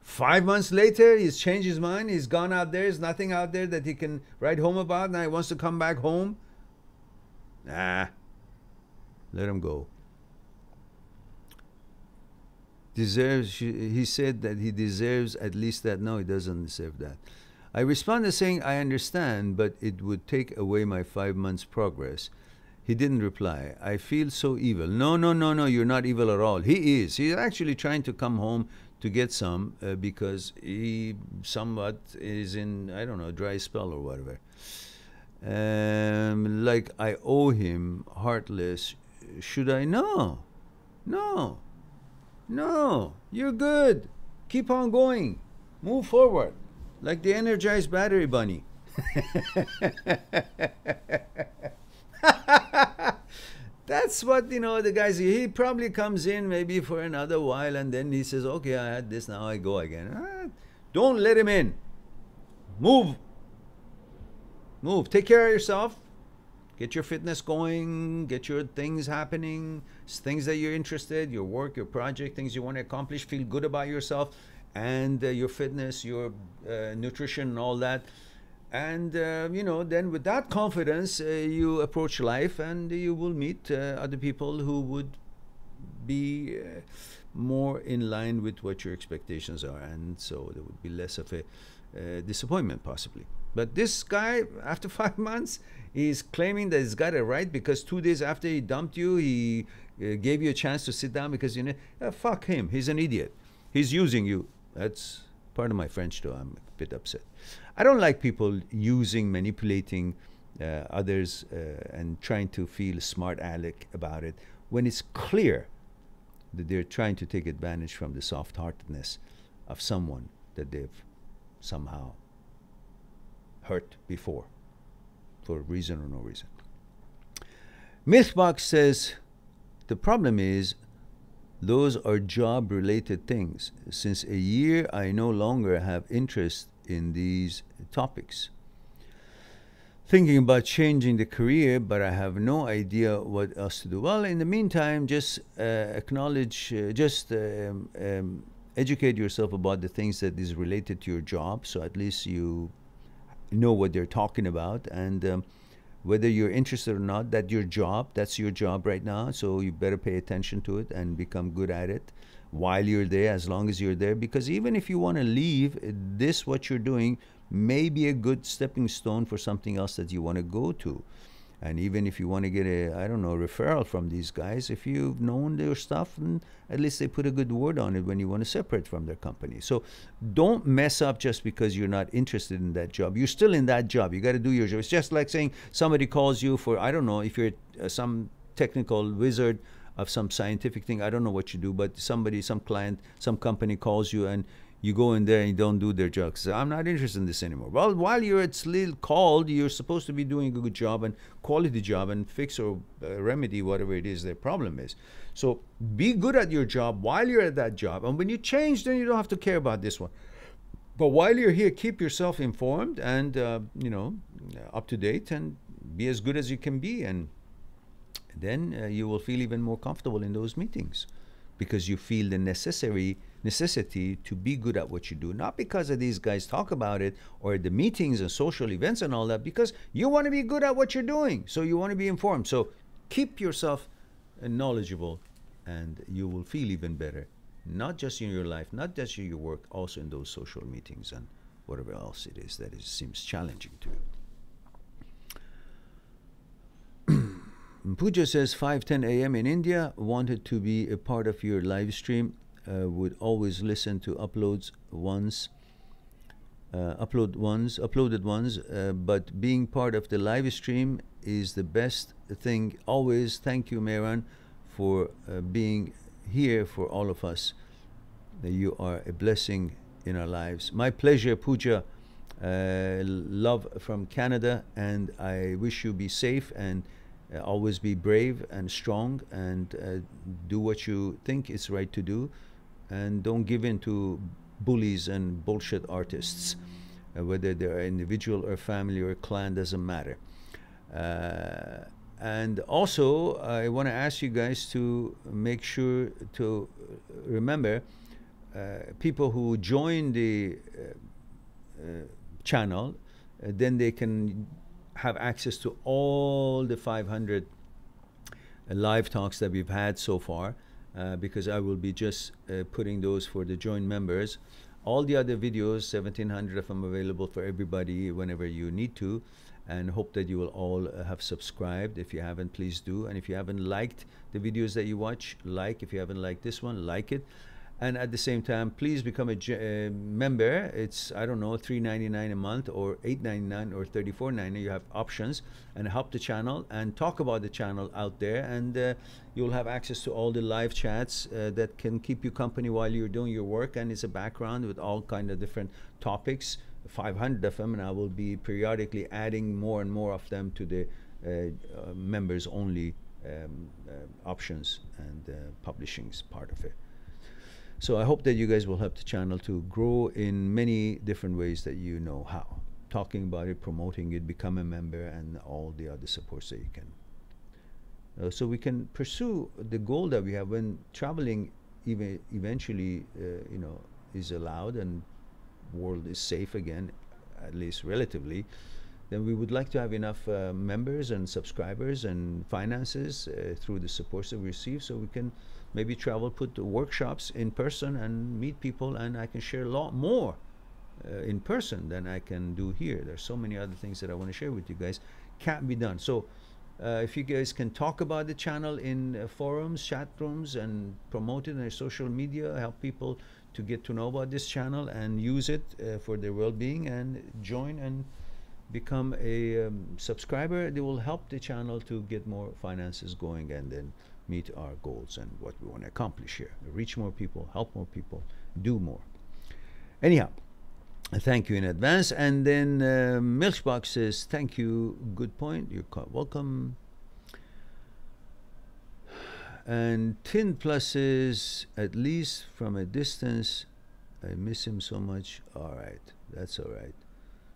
5 months later, he's changed his mind. He's gone out there. There's nothing out there that he can write home about. Now he wants to come back home. Nah, let him go. He said that he deserves at least that. No, he doesn't deserve that. I responded saying, I understand, but it would take away my 5 months progress. He didn't reply. I feel so evil. No, you're not evil at all. He is. He's actually trying to come home to get some because he somewhat is in, I don't know, a dry spell or whatever. Like I owe him, heartless. Should I? No, you're good. Keep on going. Move forward. Like the energized battery bunny. That's what, the guys, he probably comes in maybe for another while and then he says, okay, I had this, now I go again. Don't let him in. Move. Take care of yourself. Get your fitness going. Get your things happening. Things that you're interested, your work, your project, things you want to accomplish. Feel good about yourself and your fitness, your nutrition and all that. And, then with that confidence, you approach life and you will meet other people who would be more in line with what your expectations are. And so there would be less of a disappointment possibly. But this guy, after 5 months, he's claiming that he's got it right because 2 days after he dumped you, he gave you a chance to sit down because, fuck him. He's an idiot. He's using you. That's part of my French too. I'm a bit upset. I don't like people using, manipulating others and trying to feel smart aleck about it when it's clear that they're trying to take advantage from the soft-heartedness of someone that they've somehow hurt before for reason or no reason. Mythbox says the problem is those are job-related things. Since a year, I no longer have interest in these topics. Thinking about changing the career, but I have no idea what else to do. Well, in the meantime, just acknowledge, educate yourself about the things that is related to your job, so at least you know what they're talking about, and whether you're interested or not, that's your job right now, so you better pay attention to it and become good at it while you're there, as long as you're there, because even if you want to leave, what you're doing may be a good stepping stone for something else that you want to go to. And even if you want to get a referral from these guys, if you've known their stuff, and at least they put a good word on it when you want to separate from their company. So don't mess up just because you're not interested in that job. You're still in that job. You got to do your job. It's just like saying somebody calls you for, if you're some technical wizard of some scientific thing, I don't know what you do, but some client, some company calls you and you go in there and you don't do their job. So I'm not interested in this anymore. Well, while you're still called, you're supposed to be doing a good job and quality job and fix or remedy whatever it is their problem is. So be good at your job while you're at that job. And when you change, then you don't have to care about this one. But while you're here, keep yourself informed and, up to date and be as good as you can be. And then you will feel even more comfortable in those meetings. because you feel the necessity to be good at what you do, not because of these guys talk about it or the meetings and social events and all that, because you want to be good at what you're doing, so you want to be informed. So keep yourself knowledgeable, and you will feel even better, not just in your life, not just in your work, also in those social meetings and whatever else it is that seems challenging to you. Pooja says 5:10 a.m. in India, wanted to be a part of your live stream, would always listen to uploaded ones, but being part of the live stream is the best thing always. Thank you, Mehran, for being here for all of us. You are a blessing in our lives. My pleasure, Pooja. Love from Canada, and I wish you be safe and always be brave and strong, and do what you think is right to do, and don't give in to bullies and bullshit artists, whether they're individual or family or clan, doesn't matter. And also, I want to ask you guys to make sure to remember people who join the channel, then they can have access to all the 500 live talks that we've had so far, because I will be just putting those for the joint members. All the other videos, 1,700 of them, available for everybody whenever you need to, and hope that you will all have subscribed. If you haven't, please do. And if you haven't liked the videos that you watch, like. If you haven't liked this one, like it. And at the same time, please become a member. It's, I don't know, $3.99 a month or $8.99 or $34.99. You have options, and help the channel and talk about the channel out there. And you'll have access to all the live chats that can keep you company while you're doing your work. And it's a background with all kind of different topics, 500 of them. And I will be periodically adding more and more of them to the members only options and publishing's part of it. So I hope that you guys will help the channel to grow in many different ways that you know how. Talking about it, promoting it, become a member, and all the other supports that you can. So we can pursue the goal that we have when traveling eventually is allowed and world is safe again, at least relatively. Then we would like to have enough members and subscribers and finances through the supports that we receive, so we can maybe travel, put the workshops in person and meet people, and I can share a lot more in person than I can do here. There's so many other things that I want to share with you guys. Can't be done. So if you guys can talk about the channel in forums, chat rooms, and promote it on social media, help people to get to know about this channel and use it for their well-being, and join and become a subscriber, they will help the channel to get more finances going, and then meet our goals and what we want to accomplish here. Reach more people, help more people, do more. Anyhow, thank you in advance. And then Milchbox says, thank you, good point, you're welcome. And Tin Plus says, at least from a distance, I miss him so much. All right, that's all right.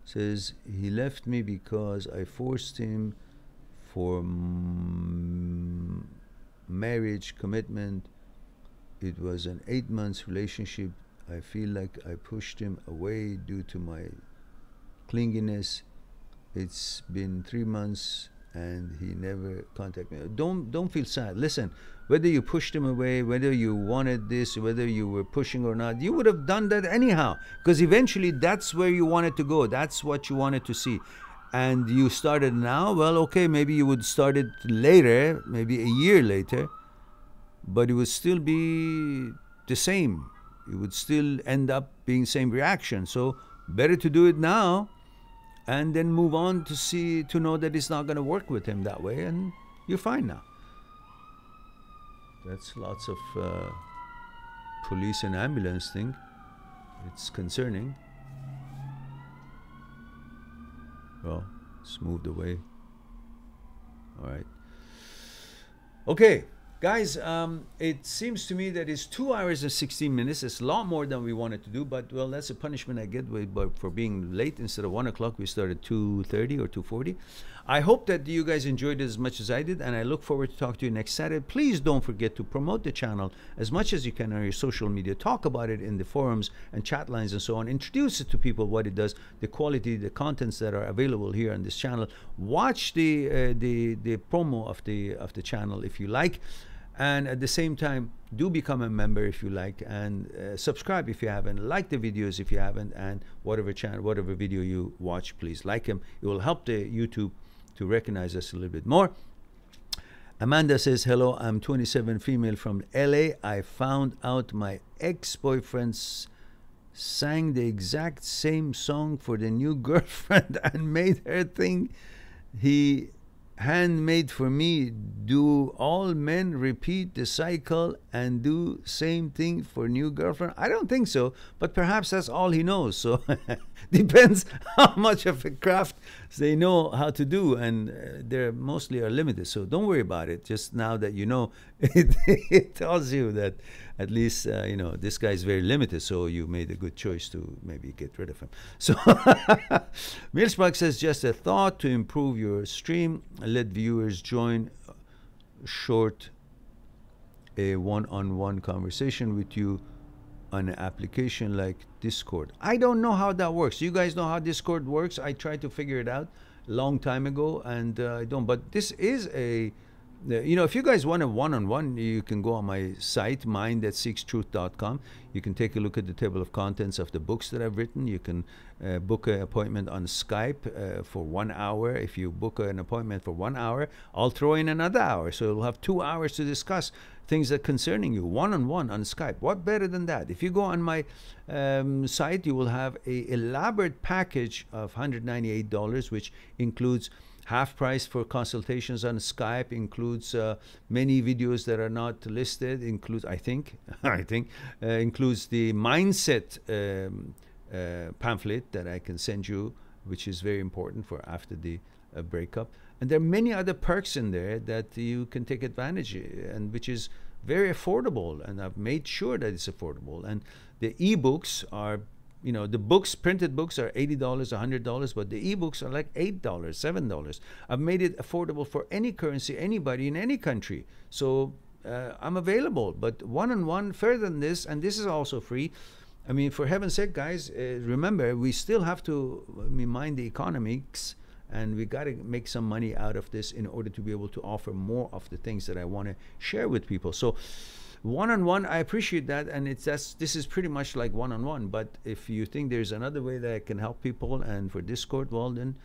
Says, he left me because I forced him for marriage commitment. It was an 8 months relationship. I feel like I pushed him away due to my clinginess. It's been 3 months and he never contacted me. Don't feel sad. Listen, whether you pushed him away, whether you wanted this, whether you were pushing or not, you would have done that anyhow, because eventually that's where you wanted to go. That's what you wanted to see. And you started now, well, okay, maybe you would start it later, maybe a year later, but it would still be the same. It would still end up being the same reaction. So better to do it now and then move on to know that it's not going to work with him that way, and you're fine now. That's lots of police and ambulance thing. It's concerning. Well, it's moved away. All right. Okay, guys, it seems to me that it's 2 hours and 16 minutes. It's a lot more than we wanted to do, but, well, that's a punishment I get for being late. Instead of 1 o'clock, we started 2:30 or 2:40. I hope that you guys enjoyed it as much as I did, and I look forward to talking to you next Saturday. Please don't forget to promote the channel as much as you can on your social media. Talk about it in the forums and chat lines and so on. Introduce it to people, what it does, the quality, the contents that are available here on this channel. Watch the promo of the channel if you like. And at the same time, do become a member if you like, and subscribe if you haven't, like the videos if you haven't, and whatever video you watch, please like them. It will help the YouTube to recognize us a little bit more. Amanda says, hello, I'm 27, female from LA. I found out my ex-boyfriend sang the exact same song for the new girlfriend and made her think he handmade for me. Do all men repeat the cycle and do same thing for new girlfriend? I don't think so, but perhaps that's all he knows. So depends how much of a craft they know how to do, and they're mostly are limited. So don't worry about it. Just now that you know, it tells you that at least you know, this guy is very limited. So you made a good choice to maybe get rid of him. So Milchbach says, just a thought to improve your stream. Let viewers join short a one-on-one conversation with you on an application like Discord. I don't know how that works. You guys know how Discord works? I tried to figure it out a long time ago, and I don't. But this is a, you know, if you guys want a one-on-one, you can go on my site, mind@seekstruth.com. You can take a look at the table of contents of the books that I've written. You can book an appointment on Skype for 1 hour. If you book an appointment for 1 hour, I'll throw in another hour. So you'll have 2 hours to discuss things that concerning you, one-on-one on Skype. What better than that? If you go on my site, you will have a elaborate package of $198, which includes half price for consultations on Skype, includes many videos that are not listed, includes, I think, includes the mindset pamphlet that I can send you, which is very important for after the breakup. And there are many other perks in there that you can take advantage of, and which is very affordable. And I've made sure that it's affordable. And the ebooks are, you know, the books, printed books are $80, $100, but the ebooks are like $8, $7. I've made it affordable for any currency, anybody in any country. So I'm available, but one-on-one, further than this, and this is also free. I mean, for heaven's sake, guys, remember, we still have to mind the economics, and we got to make some money out of this in order to be able to offer more of the things that I want to share with people. So one-on-one, I appreciate that, and this is pretty much like one-on-one. But if you think there's another way that I can help people, and for Discord, well, then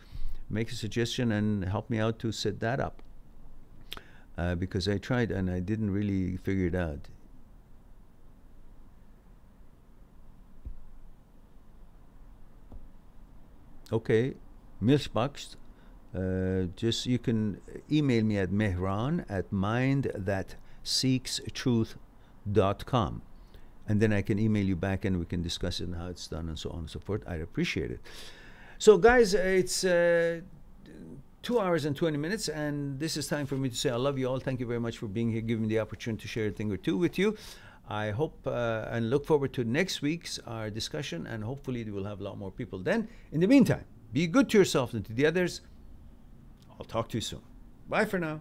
make a suggestion and help me out to set that up, because I tried and I didn't really figure it out. Okay, Milchbox, just you can email me at Mehran at mind@seekstruth.com, and then I can email you back and we can discuss it and how it's done and so on and so forth. I'd appreciate it. So guys, it's 2 hours and 20 minutes, and this is time for me to say I love you all. Thank you very much for being here, giving me the opportunity to share a thing or two with you. I hope and look forward to next week's our discussion, and hopefully we'll have a lot more people then. In the meantime, be good to yourself and to the others. I'll talk to you soon. Bye for now.